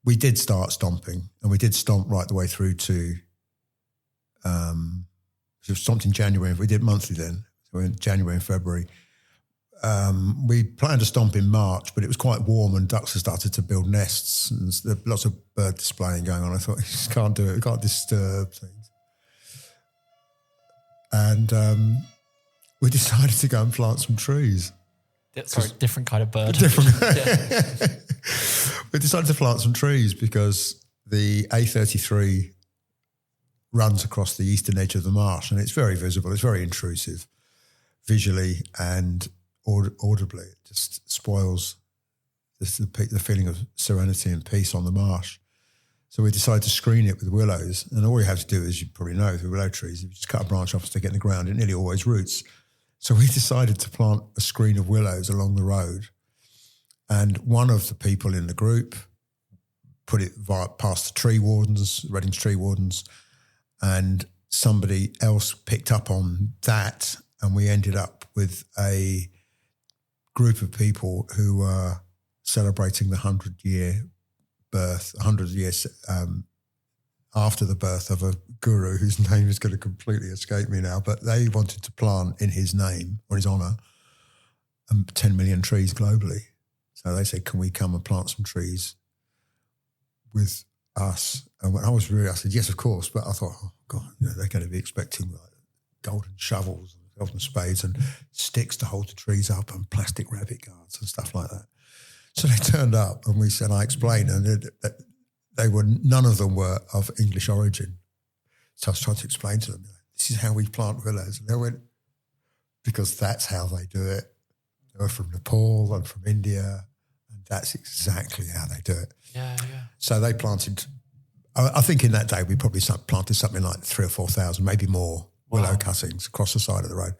B: We did start stomping, and we did stomp right the way through to, we stomped in January. We did monthly then, so in January and February. We planned to stomp in March, but it was quite warm and ducks had started to build nests and there were lots of bird displaying going on. I thought, you just can't do it. We can't disturb things. And we decided to go and plant some trees.
A: Sorry, different kind of bird.
B: We decided to plant some trees because the A33 runs across the eastern edge of the marsh and it's very visible. It's very intrusive visually and audibly. It just spoils the feeling of serenity and peace on the marsh. So we decided to screen it with willows. And all you have to do, as you probably know, with willow trees, you just cut a branch off and stick it in the ground. It nearly always roots. So we decided to plant a screen of willows along the road. And one of the people in the group put it past the tree wardens, Reading's tree wardens, and somebody else picked up on that, and we ended up with a group of people who were celebrating the 100-year birth, 100 years after the birth of a guru whose name is going to completely escape me now, but they wanted to plant in his name or his honour 10 million trees globally. So they said, can we come and plant some trees with us? And when I said, yes, of course. But I thought, oh, God, they're going to be expecting like golden shovels and golden spades and sticks to hold the trees up and plastic rabbit guards and stuff like that. So they turned up and I explained, and none of them were of English origin. So I was trying to explain to them, this is how we plant willows. And they went, because that's how they do it. They were from Nepal and from India, and that's exactly how they do it.
A: Yeah.
B: So they planted, I think in that day we probably planted something like 3,000 or 4,000, maybe more, willow cuttings across the side of the road.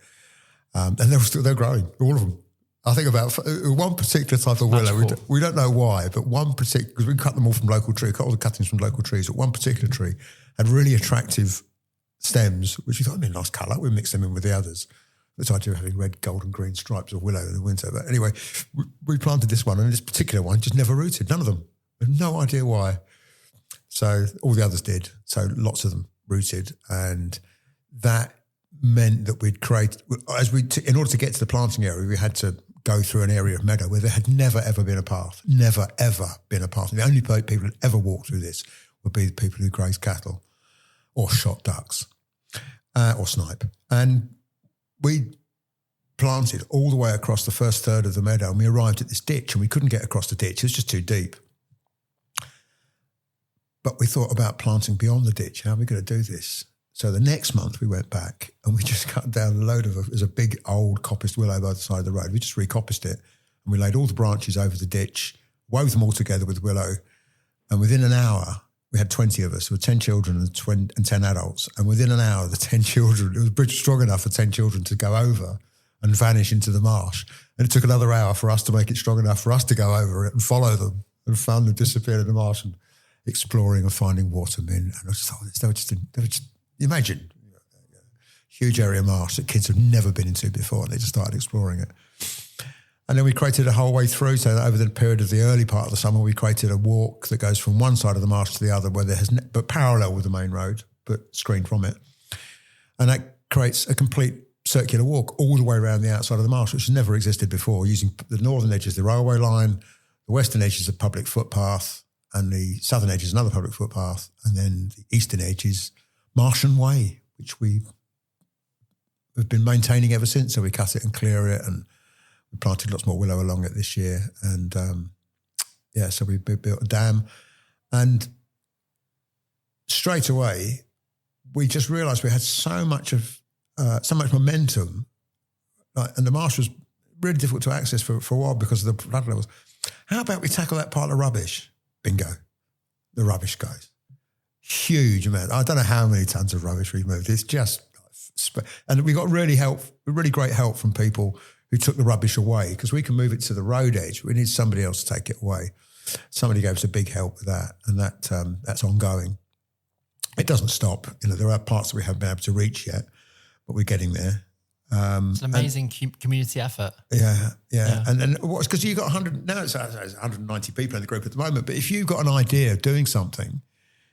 B: And they're growing, all of them. I think about one particular type of willow, we don't know why, but one particular, because we cut them all from local trees, cut all the cuttings from local trees, but one particular tree had really attractive stems, which we thought would be a nice colour. We mixed them in with the others. This idea of having red, gold and green stripes of willow in the winter. But anyway, we planted this one, and this particular one just never rooted, none of them. We had no idea why. So all the others did. So lots of them rooted, and that meant that we'd create, in order to get to the planting area, we had to go through an area of meadow where there had never, ever been a path. Never, ever been a path. And the only people that ever walked through this would be the people who grazed cattle or shot ducks or snipe. And we planted all the way across the first third of the meadow, and we arrived at this ditch, and we couldn't get across the ditch. It was just too deep. But we thought about planting beyond the ditch. How are we going to do this? So the next month we went back and we just cut down a load of there's a big old coppiced willow by the side of the road. We just recoppiced it, and we laid all the branches over the ditch, wove them all together with willow. And within an hour, we had 20 of us. There were 10 children and 10 adults. And within an hour, the 10 children, it was strong enough for 10 children to go over and vanish into the marsh. And it took another hour for us to make it strong enough for us to go over it and follow them and found them disappeared in the marsh and exploring and finding watermen. And I just thought, they were just imagine, huge area marsh that kids have never been into before, and they just started exploring it. And then we created a whole way through, so that over the period of the early part of the summer, we created a walk that goes from one side of the marsh to the other, where there has but parallel with the main road, but screened from it. And that creates a complete circular walk all the way around the outside of the marsh, which has never existed before, using the northern edge as the railway line, the western edge is a public footpath, and the southern edge is another public footpath, and then the eastern edge is Martian Way, which we have been maintaining ever since. So we cut it and clear it, and we planted lots more willow along it this year. And so we built a dam, and straight away we just realised we had so much momentum, and the marsh was really difficult to access for a while because of the flood levels. How about we tackle that pile of rubbish? Bingo, the rubbish guys. Huge amount. I don't know how many tons of rubbish we moved. It's just, and we got really great help from people who took the rubbish away, because we can move it to the road edge. We need somebody else to take it away. Somebody gave us a big help with that, and that's ongoing. It doesn't stop. There are parts that we haven't been able to reach yet, but we're getting there.
A: It's an amazing community effort.
B: Yeah. And then what's, because you've got 100, now it's 190 people in the group at the moment, but if you've got an idea of doing something,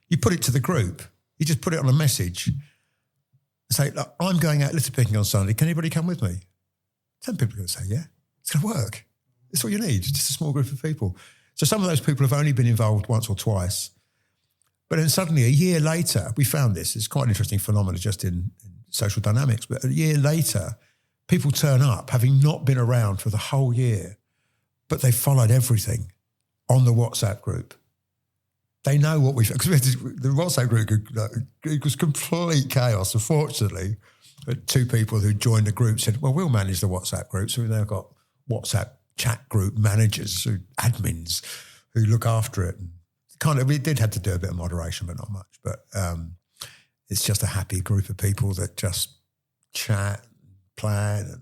B: you put it to the group. You just put it on a message. Say, look, I'm going out litter picking on Sunday. Can anybody come with me? 10 people are going to say, yeah, it's going to work. That's what you need, just a small group of people. So some of those people have only been involved once or twice. But then suddenly a year later, we found this. It's quite an interesting phenomenon just in social dynamics. But a year later, people turn up having not been around for the whole year, but they followed everything on the WhatsApp group. They know what we've... Because the WhatsApp group, it was complete chaos. Unfortunately, 2 people who joined the group said, well, we'll manage the WhatsApp group. So we've now got WhatsApp chat group managers, admins who look after it. We did have to do a bit of moderation, but not much. But it's just a happy group of people that just chat, plan and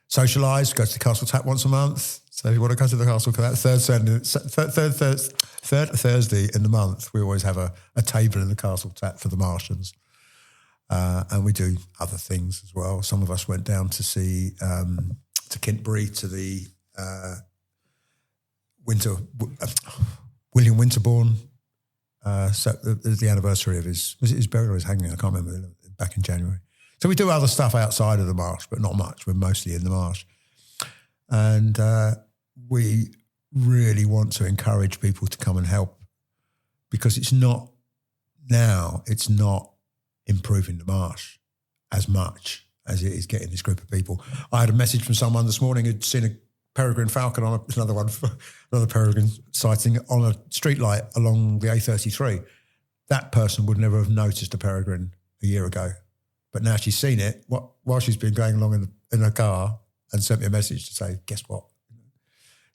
B: socialise, go to the Castle Tap once a month, So if you want to come to the castle, that third Thursday in the month, we always have a table in the castle tap for the Martians. And we do other things as well. Some of us went down to see, to Kintbury, to the William Winterbourne. So the anniversary of his burial or his hanging, I can't remember, back in January. So we do other stuff outside of the marsh, but not much. We're mostly in the marsh. And we really want to encourage people to come and help, because it's not improving the marsh as much as it is getting this group of people. I had a message from someone this morning who'd seen a peregrine falcon on another peregrine sighting on a streetlight along the A33. That person would never have noticed a peregrine a year ago, but now she's seen it while she's been going along in her car and sent me a message to say, guess what?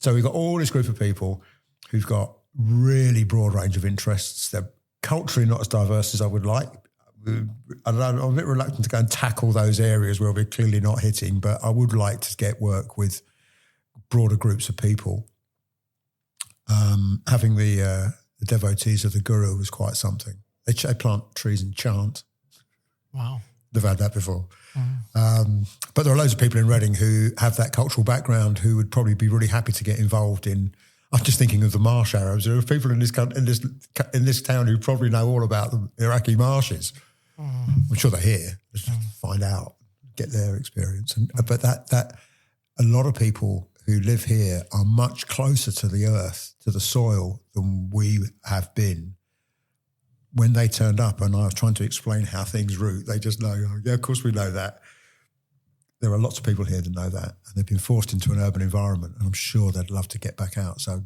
B: So we've got all this group of people who've got really broad range of interests. They're culturally not as diverse as I would like. I'm a bit reluctant to go and tackle those areas where we're clearly not hitting, but I would like to get work with broader groups of people. Having the devotees of the Guru was quite something. They plant trees and chant.
A: Wow.
B: They've had that before. But there are loads of people in Reading who have that cultural background who would probably be really happy to get involved in. I'm just thinking of the marsh Arabs. There are people in this town who probably know all about the Iraqi marshes. I'm sure they're here. Just find out, get their experience. But that a lot of people who live here are much closer to the earth, to the soil, than we have been. When they turned up and I was trying to explain how things root, they just know, oh, yeah, of course we know that. There are lots of people here that know that, and they've been forced into an urban environment, and I'm sure they'd love to get back out. So,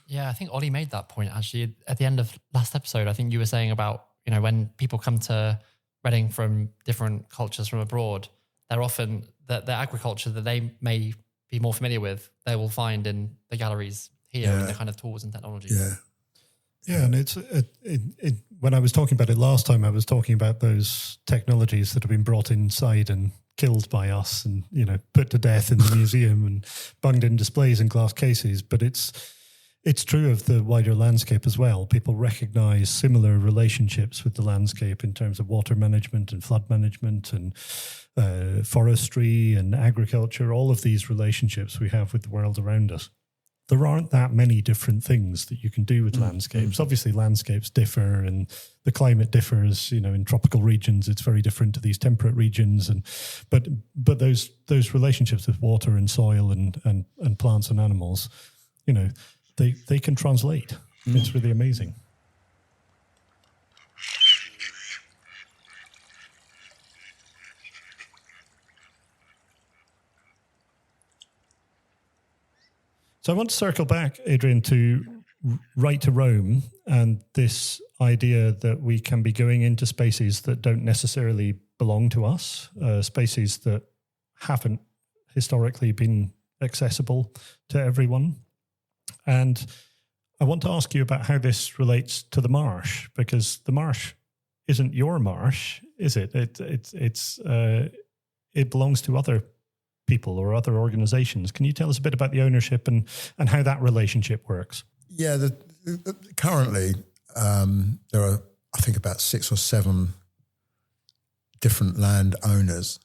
A: yeah, I think Ollie made that point actually at the end of last episode. I think you were saying about, when people come to Reading from different cultures from abroad, they're often the agriculture that they may be more familiar with, they will find in the galleries here and the kind of tools and technologies.
C: Yeah, and it's when I was talking about it last time, I was talking about those technologies that have been brought inside and killed by us and, put to death in the museum and bunged in displays in glass cases. But it's true of the wider landscape as well. People recognise similar relationships with the landscape in terms of water management and flood management and forestry and agriculture, all of these relationships we have with the world around us. There aren't that many different things that you can do with landscapes. Obviously, landscapes differ and the climate differs. In tropical regions, it's very different to these temperate regions. But those relationships with water and soil and plants and animals, they can translate. It's really amazing. So I want to circle back, Adrian, to Right to Roam and this idea that we can be going into spaces that don't necessarily belong to us, spaces that haven't historically been accessible to everyone. And I want to ask you about how this relates to the marsh, because the marsh isn't your marsh, is it? It belongs to other people or other organizations. Can you tell us a bit about the ownership and how that relationship works?
B: Yeah, currently there are, I think, about 6 or 7 different land owners,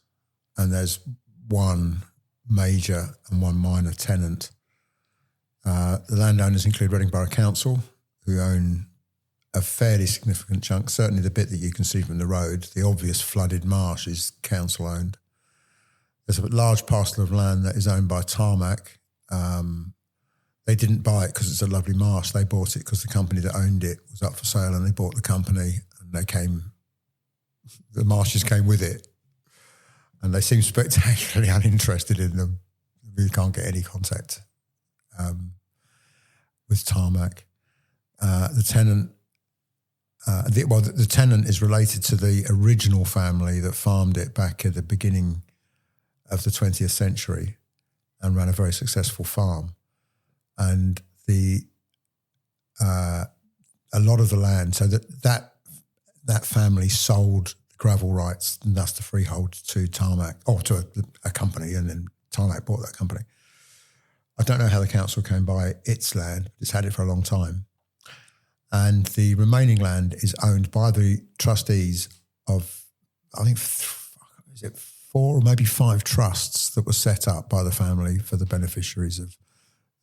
B: and there's one major and one minor tenant. The landowners include Reading Borough Council, who own a fairly significant chunk, certainly the bit that you can see from the road. The obvious flooded marsh is council owned. There's a large parcel of land that is owned by Tarmac. They didn't buy it because it's a lovely marsh. They bought it because the company that owned it was up for sale, and they bought the company, and the marshes came with it, and they seem spectacularly uninterested in them. We can't get any contact with Tarmac. The tenant is related to the original family that farmed it back at the beginning of the 20th century and ran a very successful farm. And a lot of the land, so that family sold the gravel rights, and thus the freehold, to Tarmac, or to a company, and then Tarmac bought that company. I don't know how the council came by its land. It's had it for a long time. And the remaining land is owned by the trustees of, I think, is it 4 or maybe 5 trusts that were set up by the family for the beneficiaries of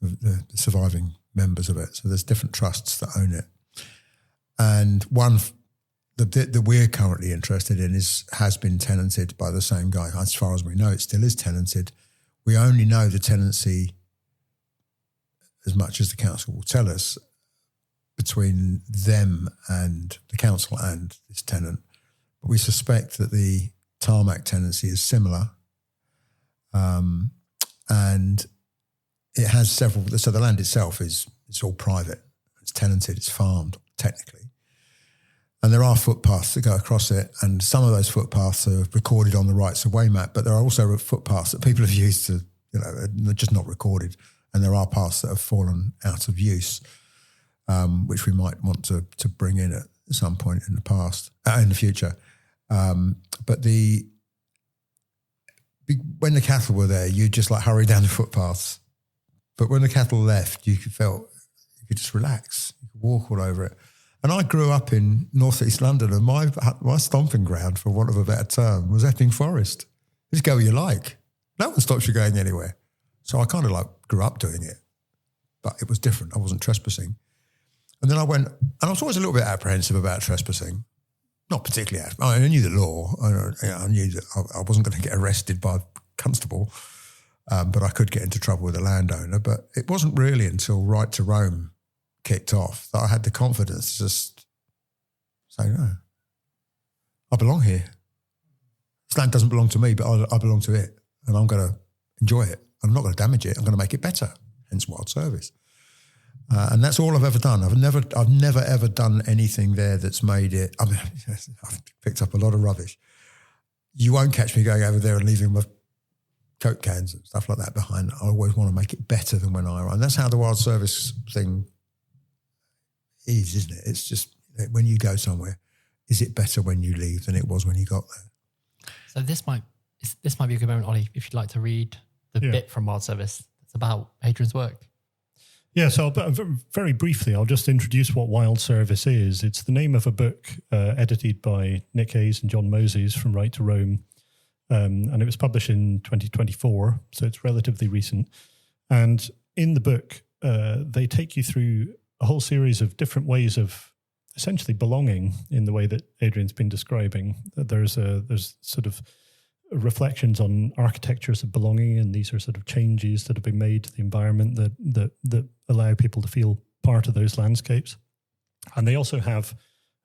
B: the surviving members of it. So there's different trusts that own it. And one that we're currently interested in has been tenanted by the same guy. As far as we know, it still is tenanted. We only know the tenancy, as much as the council will tell us, between them and the council and this tenant. But we suspect that the tarmac tenancy is similar. And it has several, so the land itself it's all private. It's tenanted, it's farmed, technically. And there are footpaths that go across it, and some of those footpaths are recorded on the rights of way map, but there are also footpaths that people have used to, they're just not recorded. And there are paths that have fallen out of use, which we might want to bring in at some point in the future. But when the cattle were there, you just like hurry down the footpaths. But when the cattle left, you could just relax. You could walk all over it. And I grew up in northeast London, and my stomping ground, for want of a better term, was Epping Forest. You just go where you like. No one stops you going anywhere. So I kind of grew up doing it, but it was different. I wasn't trespassing. And then I went, and I was always a little bit apprehensive about trespassing. Not particularly. I knew the law. I knew that I wasn't going to get arrested by a constable, but I could get into trouble with a landowner. But it wasn't really until Right to Roam kicked off that I had the confidence to just say, no, I belong here. This land doesn't belong to me, but I belong to it, and I'm going to enjoy it. I'm not going to damage it. I'm going to make it better. Hence Wild Service. And that's all I've ever done. I've never ever done anything there that's made it. I mean, I've picked up a lot of rubbish. You won't catch me going over there and leaving my Coke cans and stuff like that behind. I always want to make it better than when I arrive. And that's how the Wild Service thing is, isn't it? It's just when you go somewhere, is it better when you leave than it was when you got there?
A: So this might be a good moment, Ollie, if you'd like to read the bit from Wild Service. It's about Adrian's work.
C: Yeah, so very briefly, I'll just introduce what Wild Service is. It's the name of a book edited by Nick Hayes and John Moses from Right to Roam, and it was published in 2024, so it's relatively recent. And in the book, they take you through a whole series of different ways of essentially belonging in the way that Adrian's been describing. There's sort of reflections on architectures of belonging, and these are sort of changes that have been made to the environment that allow people to feel part of those landscapes. And they also have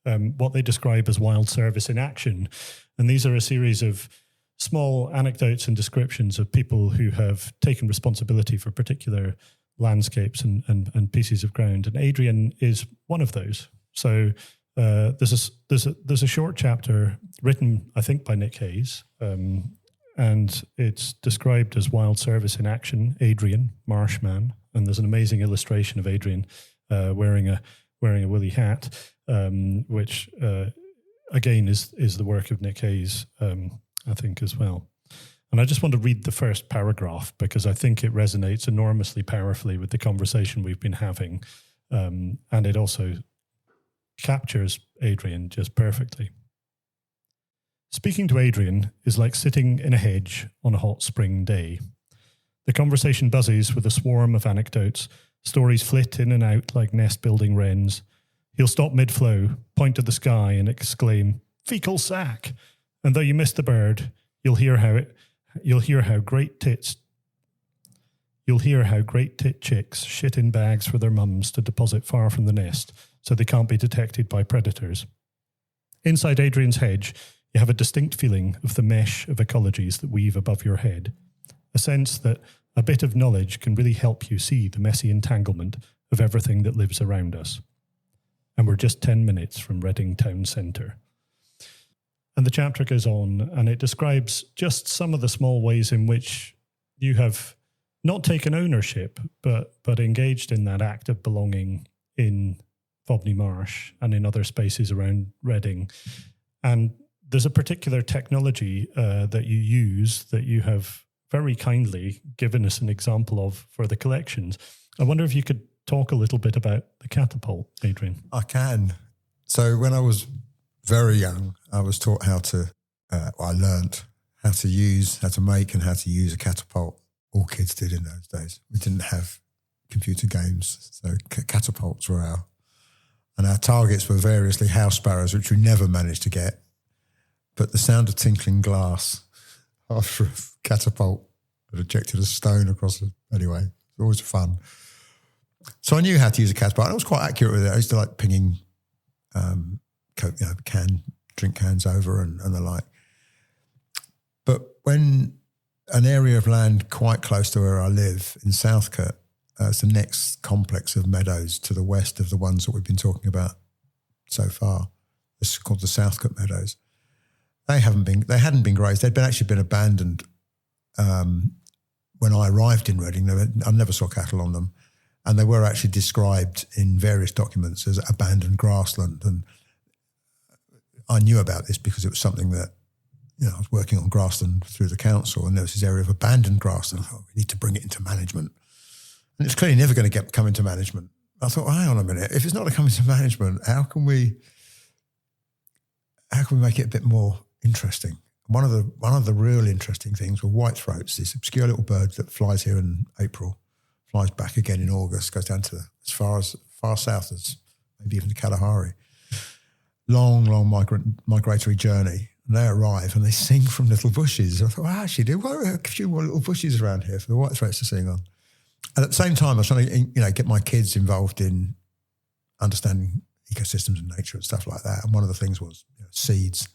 C: what they describe as Wild Service in action. And these are a series of small anecdotes and descriptions of people who have taken responsibility for particular landscapes and pieces of ground. And Adrian is one of those. So there's a short chapter written, I think, by Nick Hayes, and it's described as Wild Service in action, Adrian, Marshman, and there's an amazing illustration of Adrian wearing a woolly hat, which again is the work of Nick Hayes, I think, as well. And I just want to read the first paragraph because I think it resonates enormously powerfully with the conversation we've been having, and it also captures Adrian just perfectly. Speaking to Adrian is like sitting in a hedge on a hot spring day. The conversation buzzes with a swarm of anecdotes. Stories flit in and out like nest-building wrens. He'll stop mid-flow, point to the sky and exclaim, "Fecal sack!" And though you miss the bird, you'll hear how great tit chicks shit in bags for their mums to deposit far from the nest, so they can't be detected by predators. Inside Adrian's hedge, you have a distinct feeling of the mesh of ecologies that weave above your head, a sense that a bit of knowledge can really help you see the messy entanglement of everything that lives around us. And we're just 10 minutes from Reading town centre. And the chapter goes on, and it describes just some of the small ways in which you have not taken ownership, but engaged in that act of belonging in Fobney Marsh and in other spaces around Reading. And there's a particular technology that you use that you have very kindly given us an example of for the collections. I wonder if you could talk a little bit about the catapult, Adrian.
B: I can. So when I was very young, I was taught how to, I learnt how to make and how to use a catapult. All kids did in those days. We didn't have computer games, so catapults were our targets were variously house sparrows, which we never managed to get. But the sound of tinkling glass after a catapult had ejected a stone across it. Anyway, it was always fun. So I knew how to use a catapult. I was quite accurate with it. I used to like pinging drink cans over and the like. But when an area of land quite close to where I live in Southcote, it's the next complex of meadows to the west of the ones that we've been talking about so far. It's called the Southcote Meadows. They hadn't been grazed. They'd actually been abandoned when I arrived in Reading. I never saw cattle on them, and they were actually described in various documents as abandoned grassland. And I knew about this because it was something that, I was working on grassland through the council, and there was this area of abandoned grassland. I thought, we need to bring it into management. And it's clearly never going to come into management. I thought, hang on a minute, if it's not going to come into management, how can we make it a bit more interesting? One of the real interesting things were whitethroats, this obscure little bird that flies here in April, flies back again in August, goes down to as far south as maybe even to Kalahari. Long migratory journey. And they arrive and they sing from little bushes. I thought, actually, there were a few more little bushes around here for the whitethroats to sing on. And at the same time, I was trying to, get my kids involved in understanding ecosystems and nature and stuff like that. And one of the things was seeds.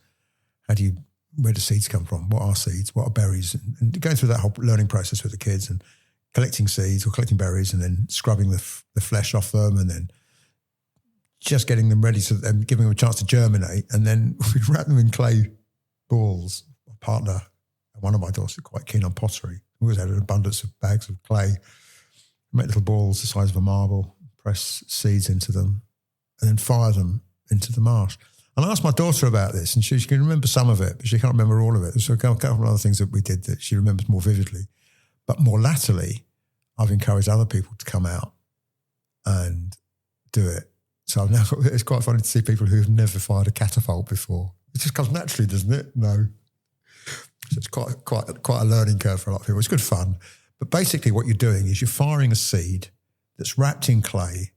B: Where do seeds come from? What are seeds? What are berries? And going through that whole learning process with the kids and collecting seeds or collecting berries and then scrubbing the flesh off them and then just getting them ready and giving them a chance to germinate. And then we'd wrap them in clay balls. My partner, one of my daughters, are quite keen on pottery. We always had an abundance of bags of clay. Make little balls the size of a marble, press seeds into them, and then fire them into the marsh. And I asked my daughter about this, and she can remember some of it, but she can't remember all of it. There's a couple of other things that we did that she remembers more vividly. But more latterly, I've encouraged other people to come out and do it. So I've now it's quite funny to see people who have never fired a catapult before. It just comes naturally, doesn't it? No. So it's quite a learning curve for a lot of people. It's good fun. But basically what you're doing is you're firing a seed that's wrapped in clay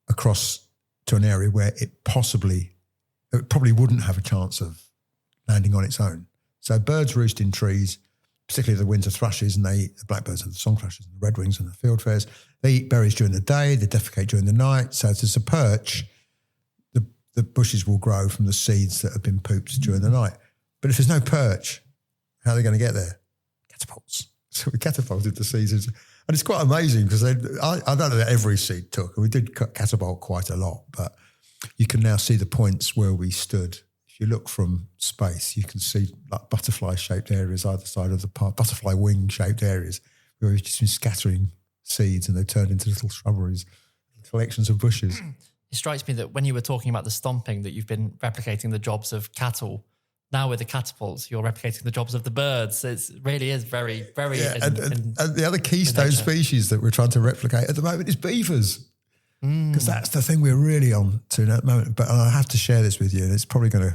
B: across to an area where it probably wouldn't have a chance of landing on its own. So birds roost in trees, particularly the winter thrushes, and they eat the blackbirds and the song thrushes and the redwings and the fieldfares. They eat berries during the day, they defecate during the night. So if there's a perch, the bushes will grow from the seeds that have been pooped during the night. But if there's no perch, how are they going to get there? Catapults. So we catapulted the seeds. And it's quite amazing because I don't know that every seed took. And we did catapult quite a lot, but you can now see the points where we stood. If you look from space, you can see like butterfly-shaped areas either side of the park, butterfly wing-shaped areas where we've just been scattering seeds and they've turned into little shrubberies, collections of bushes.
A: It strikes me that when you were talking about the stomping, that you've been replicating the jobs of cattle. Now with the catapults, you're replicating the jobs of the birds. It really is very, very...
B: Yeah, and the other keystone species that we're trying to replicate at the moment is beavers. Because that's the thing we're really on to at the moment. But I have to share this with you, and it's probably going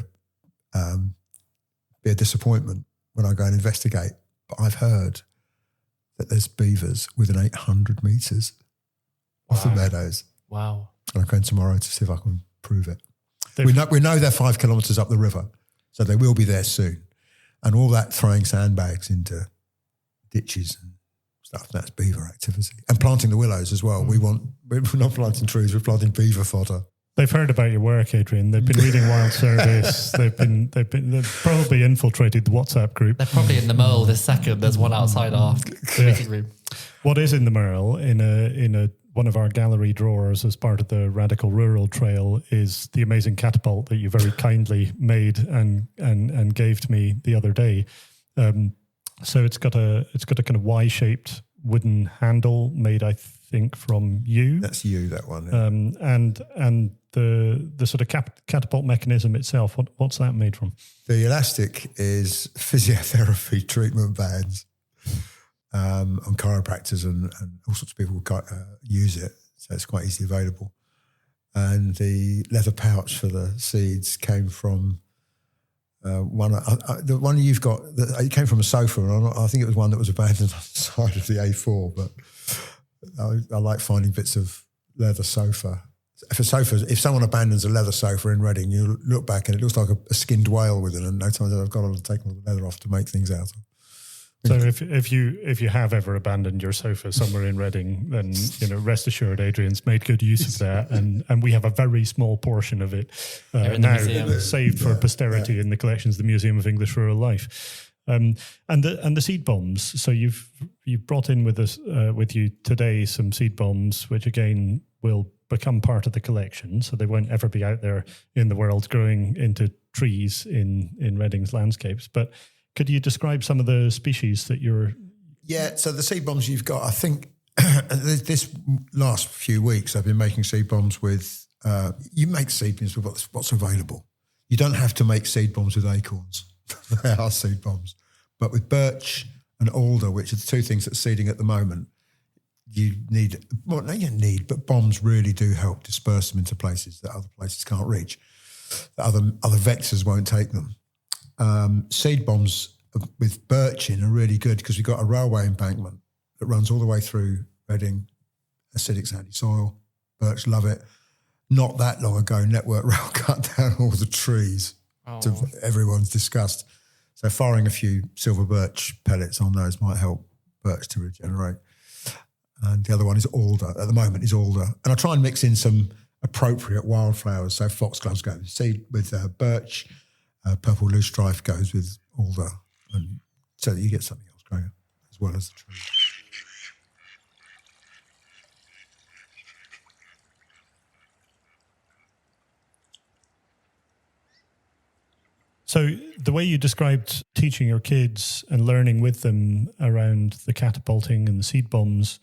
B: to be a disappointment when I go and investigate. But I've heard that there's beavers within 800 metres off the meadows.
A: Wow.
B: And I'm going tomorrow to see if I can prove it. We know they're 5 kilometres up the river, so they will be there soon. And all that throwing sandbags into ditches and stuff, that's beaver activity. And planting the willows as well. We're not planting trees, we're planting beaver fodder.
C: They've heard about your work, Adrian. They've been reading Wild Service. They've probably infiltrated the WhatsApp group.
A: They're probably in the MERL this second. There's one outside our meeting room.
C: What is in the MERL in one of our gallery drawers as part of the Radical Rural Trail is the amazing catapult that you very kindly made and gave to me the other day. So it's got a kind of Y-shaped wooden handle made, I think, from yew.
B: That's yew, that one. Yeah.
C: And the sort of catapult mechanism itself, what's that made from?
B: The elastic is physiotherapy treatment bands. and chiropractors and all sorts of people use it. So it's quite easily available. And the leather pouch for the seeds came from the one you've got. It came from a sofa, and I think it was one that was abandoned on the side of the A4. But I like finding bits of leather sofa. If someone abandons a leather sofa in Reading, you look back and it looks like a skinned whale with it, and no time I've got to take all the leather off to make things out of.
C: So if you have ever abandoned your sofa somewhere in Reading, then rest assured Adrian's made good use of that, and we have a very small portion of it now saved for posterity in the collections of the Museum of English Rural Life. And the seed bombs. So you've brought in with us with you today some seed bombs, which again will become part of the collection. So they won't ever be out there in the world growing into trees in Reading's landscapes, but could you describe some of the species that you're...
B: Yeah, so the seed bombs you've got, I think this last few weeks I've been making seed bombs with... you make seed bombs with what's available. You don't have to make seed bombs with acorns. They are seed bombs. But with birch and alder, which are the two things that are seeding at the moment, you need... Well, no, you don't need, but bombs really do help disperse them into places that other places can't reach. That other vectors won't take them. Seed bombs with birch in are really good because we've got a railway embankment that runs all the way through Reading, acidic sandy soil. Birch love it. Not that long ago, Network Rail cut down all the trees to everyone's disgust. So firing a few silver birch pellets on those might help birch to regenerate. And the other one is alder. At the moment is alder. And I try and mix in some appropriate wildflowers. So foxgloves go with seed with birch. Purple loosestrife goes with alder, and so that you get something else growing as well as the tree.
C: So the way you described teaching your kids and learning with them around the catapulting and the seed bombs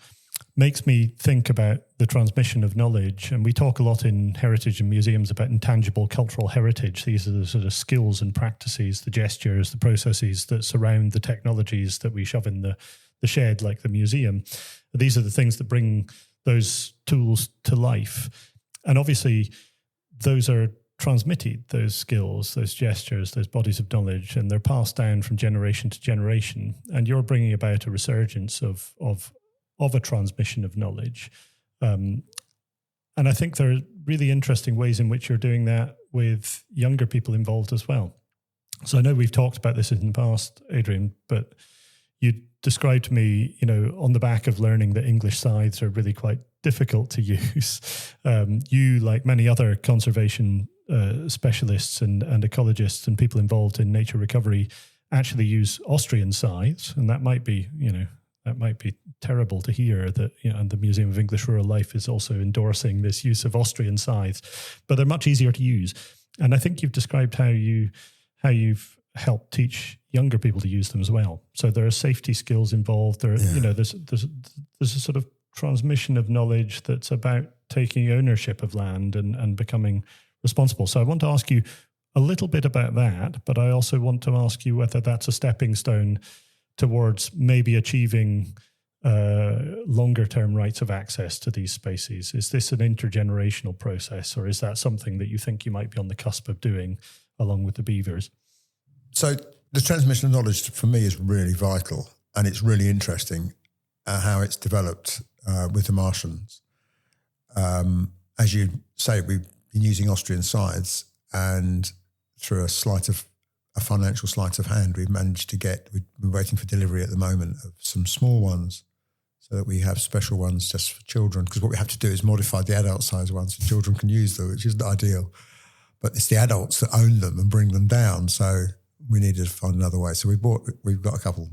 C: makes me think about the transmission of knowledge. And we talk a lot in heritage and museums about intangible cultural heritage. These are the sort of skills and practices, the gestures, the processes that surround the technologies that we shove in the shed, like the museum. These are the things that bring those tools to life. And obviously, those are transmitted, those skills, those gestures, those bodies of knowledge, and they're passed down from generation to generation. And you're bringing about a resurgence of a transmission of knowledge. And I think there are really interesting ways in which you're doing that with younger people involved as well. So I know we've talked about this in the past, Adrian, but you described to me, on the back of learning that English scythes are really quite difficult to use. You, like many other conservation specialists and ecologists and people involved in nature recovery, actually use Austrian scythes, and that might be, that might be terrible to hear that, and the Museum of English Rural Life is also endorsing this use of Austrian scythes, but they're much easier to use. And I think you've described how you've helped teach younger people to use them as well. So there are safety skills involved. There, there's a sort of transmission of knowledge that's about taking ownership of land and becoming responsible. So I want to ask you a little bit about that, but I also want to ask you whether that's a stepping stone towards maybe achieving longer-term rights of access to these spaces. Is this an intergenerational process, or is that something that you think you might be on the cusp of doing along with the beavers?
B: So the transmission of knowledge for me is really vital, and it's really interesting how it's developed with the Martians. As you say, we've been using Austrian scythes, and through a financial sleight of hand, we've managed to we're waiting for delivery at the moment of some small ones so that we have special ones just for children, because what we have to do is modify the adult size ones so children can use them, which isn't ideal. But it's the adults that own them and bring them down, so we needed to find another way. So we've got a couple.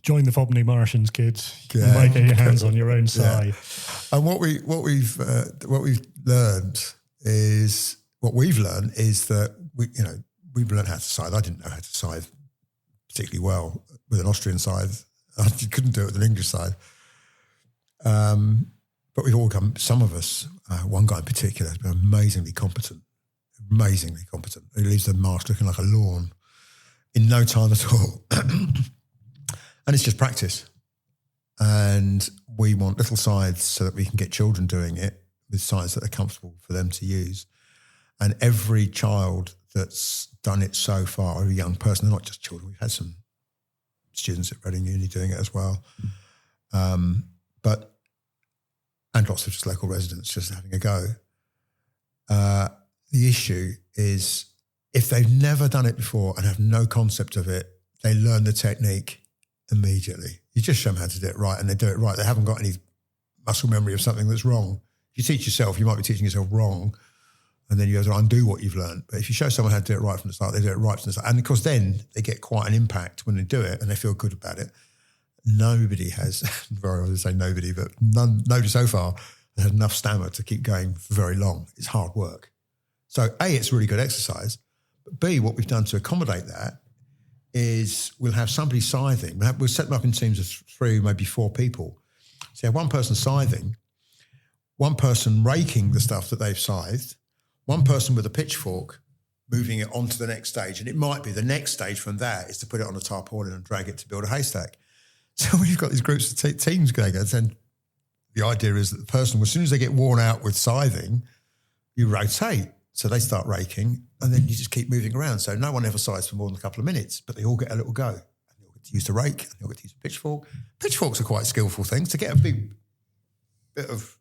C: Join the Fobney Martians, kids. You might get your hands on your own side.
B: Yeah. And what we've learned is that we've learned how to scythe. I didn't know how to scythe particularly well with an Austrian scythe. I couldn't do it with an English scythe. But we've all come, some of us, one guy in particular has been amazingly competent. He leaves the marsh looking like a lawn in no time at all. And it's just practice. And we want little scythes so that we can get children doing it with scythes that are comfortable for them to use. And every child that's done it so far, or a young person, they're not just children, we've had some students at Reading Uni doing it as well. And lots of just local residents just having a go. The issue is if they've never done it before and have no concept of it, they learn the technique immediately. You just show them how to do it right and they do it right. They haven't got any muscle memory of something that's wrong. If you teach yourself, you might be teaching yourself wrong and then you have to undo what you've learned. But if you show someone how to do it right from the start, they do it right from the start. And of course then they get quite an impact when they do it and they feel good about it. Nobody has, I would say nobody, but nobody so far has had enough stamina to keep going for very long. It's hard work. So A, it's really good exercise. But B, what we've done to accommodate that is we'll have somebody scything. We'll set them up in teams of 3, maybe 4 people. So you have one person scything, one person raking the stuff that they've scythed, one person with a pitchfork moving it onto the next stage. And it might be the next stage from that is to put it on a tarpaulin and drag it to build a haystack. So we've got these groups of teams going, and then the idea is that the person, as soon as they get worn out with scything, you rotate. So they start raking and then you just keep moving around. So no one ever scythes for more than a couple of minutes, but they all get a little go. And they all get to use the rake and they all get to use a pitchfork. Pitchforks are quite skillful things to get a big bit of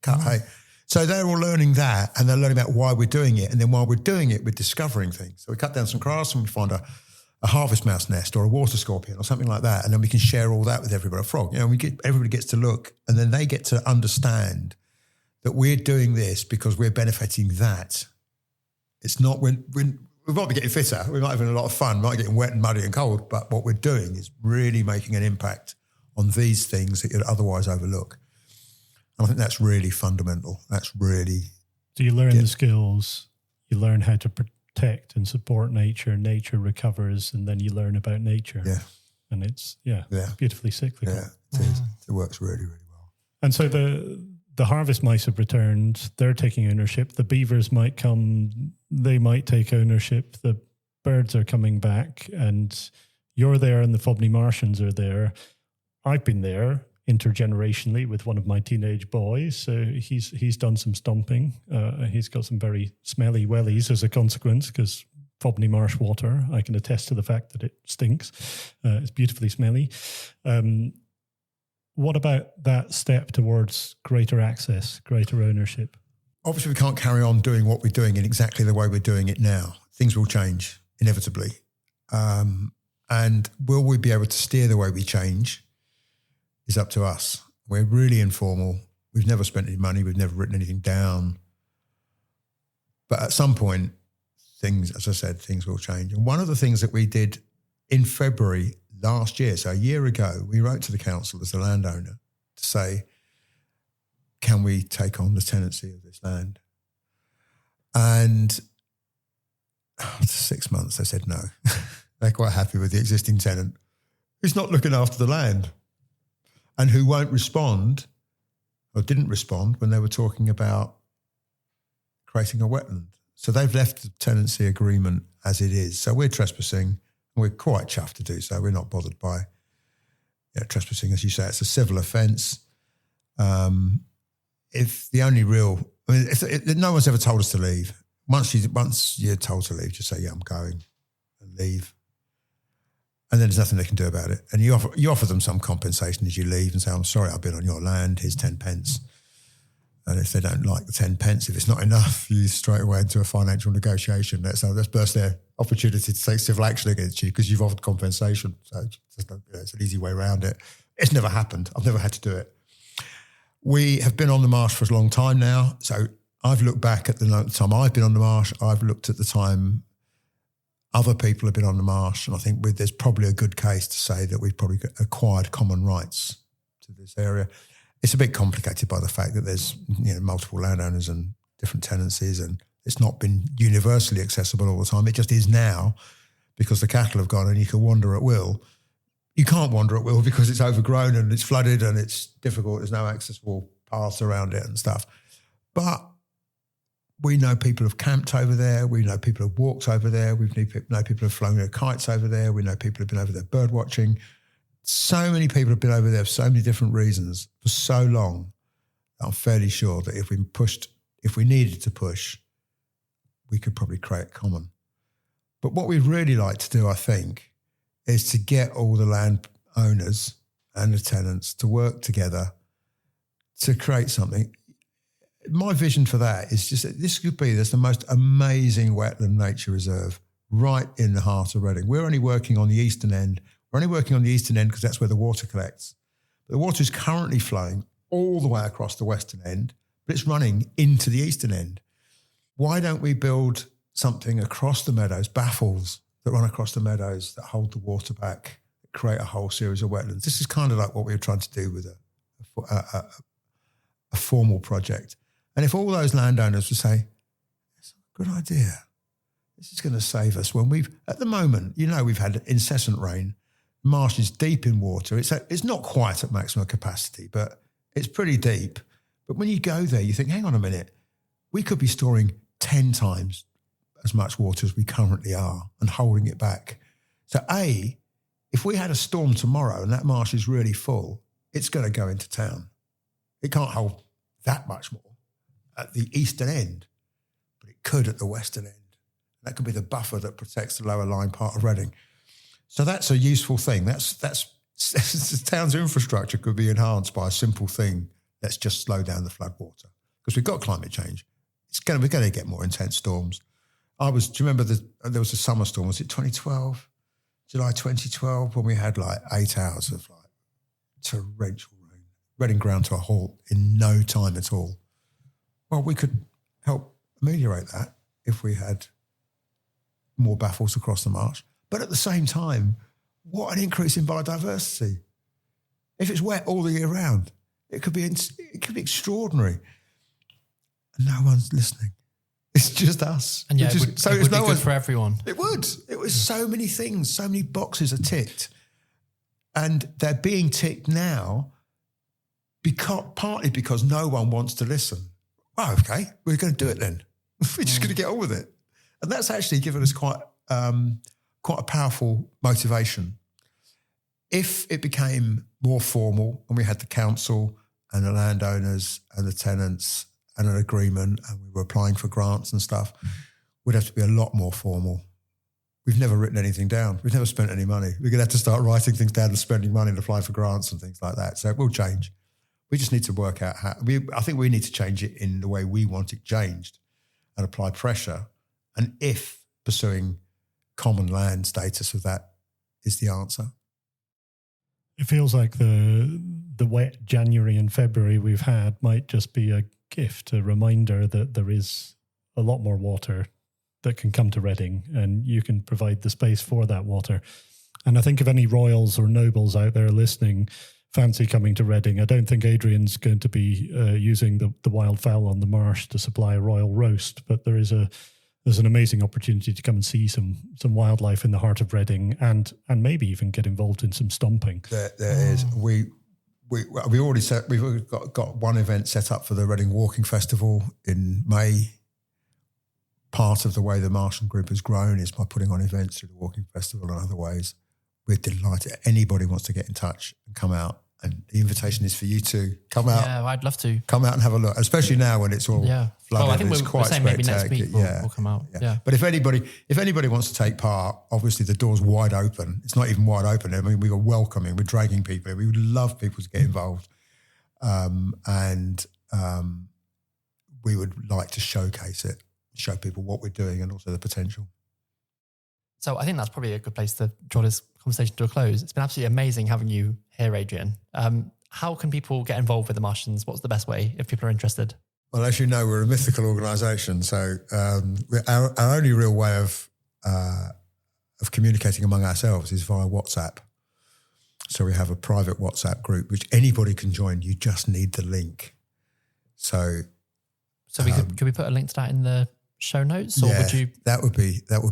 B: cut hay. So they're all learning that and they're learning about why we're doing it. And then while we're doing it, we're discovering things. So we cut down some grass and we find a harvest mouse nest or a water scorpion or something like that. And then we can share all that with everybody. A frog, everybody gets to look and then they get to understand that we're doing this because we're benefiting that. It's not, we might be getting fitter, we might be having a lot of fun, we might be getting wet and muddy and cold, but what we're doing is really making an impact on these things that you'd otherwise overlook. And I think that's really fundamental. That's really...
C: So you learn the skills, you learn how to protect and support nature, nature recovers, and then you learn about nature.
B: Yeah.
C: And it's, beautifully cyclical.
B: Yeah, it is. It works really, really well.
C: And so the harvest mice have returned, they're taking ownership. The beavers might come, they might take ownership. The birds are coming back and you're there and the Fobney Martians are there. I've been there intergenerationally with one of my teenage boys. So he's done some stomping. He's got some very smelly wellies as a consequence because Fobney Marsh water, I can attest to the fact that it stinks. It's beautifully smelly. What about that step towards greater access, greater ownership?
B: Obviously, we can't carry on doing what we're doing in exactly the way we're doing it now. Things will change, inevitably. And will we be able to steer the way we change is up to us. We're really informal. We've never spent any money. We've never written anything down. But at some point, things, as I said, things will change. And one of the things that we did in February last year, so a year ago, we wrote to the council as the landowner to say, can we take on the tenancy of this land? And after 6 months, they said no. They're quite happy with the existing tenant who's not looking after the land and who won't respond or didn't respond when they were talking about creating a wetland. So they've left the tenancy agreement as it is. So we're trespassing. We're quite chuffed to do so. We're not bothered by trespassing, as you say. It's a civil offence. If the only real, no one's ever told us to leave. Once you're told to leave, just say, yeah, I'm going, and leave. And then there's nothing they can do about it. And you offer them some compensation as you leave and say, I'm sorry, I've been on your land, here's 10 pence. And if they don't like the 10 pence, if it's not enough, you straight away into a financial negotiation. Let's burst their opportunity to take civil action against you because you've offered compensation. So it's an easy way around it. It's never happened. I've never had to do it. We have been on the marsh for a long time now. So I've looked back at the time I've been on the marsh. I've looked at the time other people have been on the marsh. And I think there's probably a good case to say that we've probably acquired common rights to this area. It's a bit complicated by the fact that there's multiple landowners and different tenancies, and it's not been universally accessible all the time. It just is now because the cattle have gone and you can wander at will. You can't wander at will because it's overgrown and it's flooded and it's difficult. There's no accessible paths around it and stuff. But we know people have camped over there. We know people have walked over there. We know people have flown their kites over there. We know people have been over there bird watching. so many people have been over there for so many different reasons for so long. I'm fairly sure that if we needed to push, we could probably create common. But what we'd really like to do, I think, is to get all the land owners and the tenants to work together to create something. My vision for that is just that this could be the most amazing wetland nature reserve right in the heart of Reading. We're only working on the eastern end. We're only working on the eastern end because that's where the water collects. The water is currently flowing all the way across the western end, but it's running into the eastern end. Why don't we build something across the meadows, baffles that run across the meadows that hold the water back, that create a whole series of wetlands? This is kind of like what we were trying to do with a formal project. And if all those landowners would say, it's a good idea, this is going to save us when at the moment, we've had incessant rain, marsh is deep in water. It's not quite at maximum capacity, but it's pretty deep. But when you go there, you think, hang on a minute, we could be storing 10 times as much water as we currently are and holding it back. So if we had a storm tomorrow and that marsh is really full, it's going to go into town. It can't hold that much more at the eastern end, but it could at the western end. That could be the buffer that protects the lower lying part of Reading. So that's a useful thing. That's the town's infrastructure could be enhanced by a simple thing that's just slow down the flood water. Because we've got climate change. We're going to get more intense storms. Do you remember there was a summer storm, was it 2012? July 2012, when we had like 8 hours of like torrential rain. Reading ground to a halt in no time at all. Well, we could help ameliorate that if we had more baffles across the marsh. But at the same time, what an increase in biodiversity. If it's wet all the year round, it could be extraordinary. And no one's listening. It's just us.
A: And it would be good for everyone.
B: It would. It was so many things, so many boxes are ticked. And they're being ticked now partly because no one wants to listen. Oh, okay, we're going to do it then. We're just going to get on with it. And that's actually given us quite a powerful motivation. If it became more formal and we had the council and the landowners and the tenants and an agreement and we were applying for grants and stuff, we'd have to be a lot more formal. We've never written anything down. We've never spent any money. We're going to have to start writing things down and spending money and applying for grants and things like that. So it will change. We just need to work out how. I think we need to change it in the way we want it changed and apply pressure. And if pursuing common land status of that is the answer.
C: It feels like the wet January and February we've had might just be a gift, a reminder that there is a lot more water that can come to Reading and you can provide the space for that water. And I think if any royals or nobles out there listening fancy coming to Reading, I don't think Adrian's going to be using the wild fowl on the marsh to supply a royal roast, but there's an amazing opportunity to come and see some wildlife in the heart of Reading and maybe even get involved in some stomping.
B: There is. We've got one event set up for the Reading Walking Festival in May. Part of the way the Martian group has grown is by putting on events through the Walking Festival and other ways. We're delighted. Anybody wants to get in touch and come out, and the invitation is for you to come out.
A: Yeah, I'd love to.
B: Come out and have a look, especially now when it's all flooded.
A: Well, I think
B: it's quite
A: saying maybe next week we'll come out. Yeah.
B: But if anybody wants to take part, obviously the door's wide open. It's not even wide open. I mean, we are welcoming. We're dragging people in. We would love people to get involved. And we would like to showcase it, show people what we're doing and also the potential.
A: So I think that's probably a good place to draw this conversation to a close. It's been absolutely amazing having you here, Adrian. How can people get involved with the Martians? What's the best way if people are interested?
B: Well, as you know, we're a mythical organisation. So our only real way of communicating among ourselves is via WhatsApp. So we have a private WhatsApp group, which anybody can join. You just need the link. So
A: could we put a link to that in the show notes? Or would you? That
B: would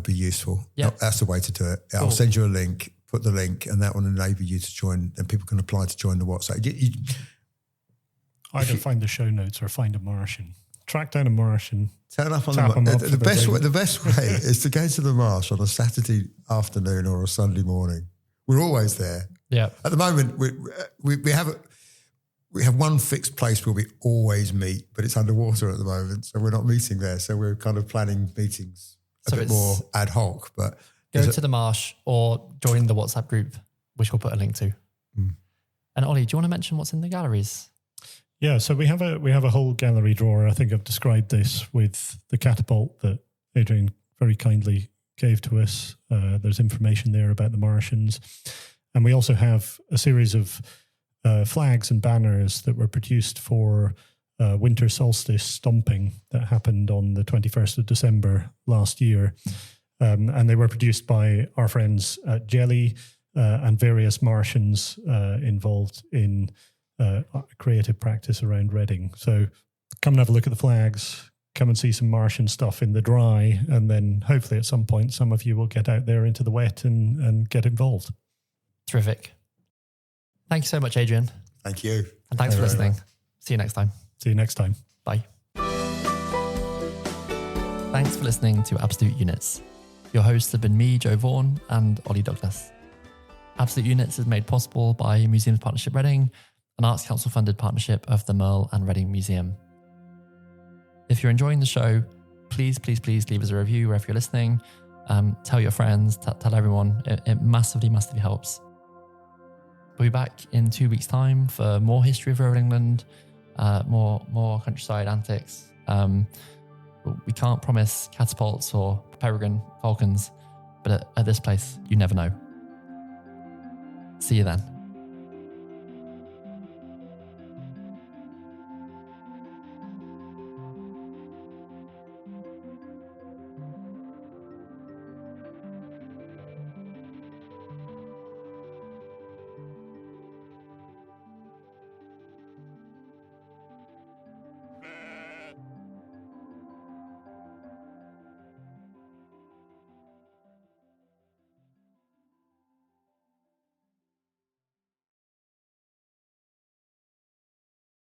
B: be useful. Yeah. That's the way to do it. Cool. I'll send you a link, put the link, and that will enable you to join, and people can apply to join the WhatsApp.
C: Either find the show notes or find a Martian. Track down a Martian.
B: Turn up on the best way is to go to the marsh on a Saturday afternoon or a Sunday morning. We're always there.
A: Yeah.
B: At the moment, we have one fixed place where we always meet, but it's underwater at the moment, so we're not meeting there. So we're kind of planning meetings a bit more ad hoc. But
A: go to the marsh or join the WhatsApp group, which we'll put a link to.
B: Mm.
A: And Ollie, do you want to mention what's in the galleries?
C: Yeah, so we have a whole gallery drawer. I think I've described this with the catapult that Adrian very kindly gave to us. There's information there about the Martians. And we also have a series of flags and banners that were produced for winter solstice stomping that happened on the 21st of December last year. And they were produced by our friends at Jelly and various Martians involved in creative practice around Reading. So come and have a look at the flags, come and see some Martian stuff in the dry, and then hopefully at some point some of you will get out there into the wet and get involved.
A: Terrific. Thank you so much, Adrian.
B: Thank you.
A: And thanks for listening. See you next time.
C: See you next time.
A: Bye. Thanks for listening to Absolute Units. Your hosts have been me, Joe Vaughan, and Ollie Douglas. Absolute Units is made possible by Museums Partnership Reading, an Arts Council funded partnership of the MERL and Reading Museum. If you're enjoying the show, please leave us a review wherever you're listening. Tell your friends, tell everyone. It massively helps. We'll be back in 2 weeks' time for more history of rural England, more countryside antics. We can't promise catapults or peregrine falcons, but at this place, you never know. See you then.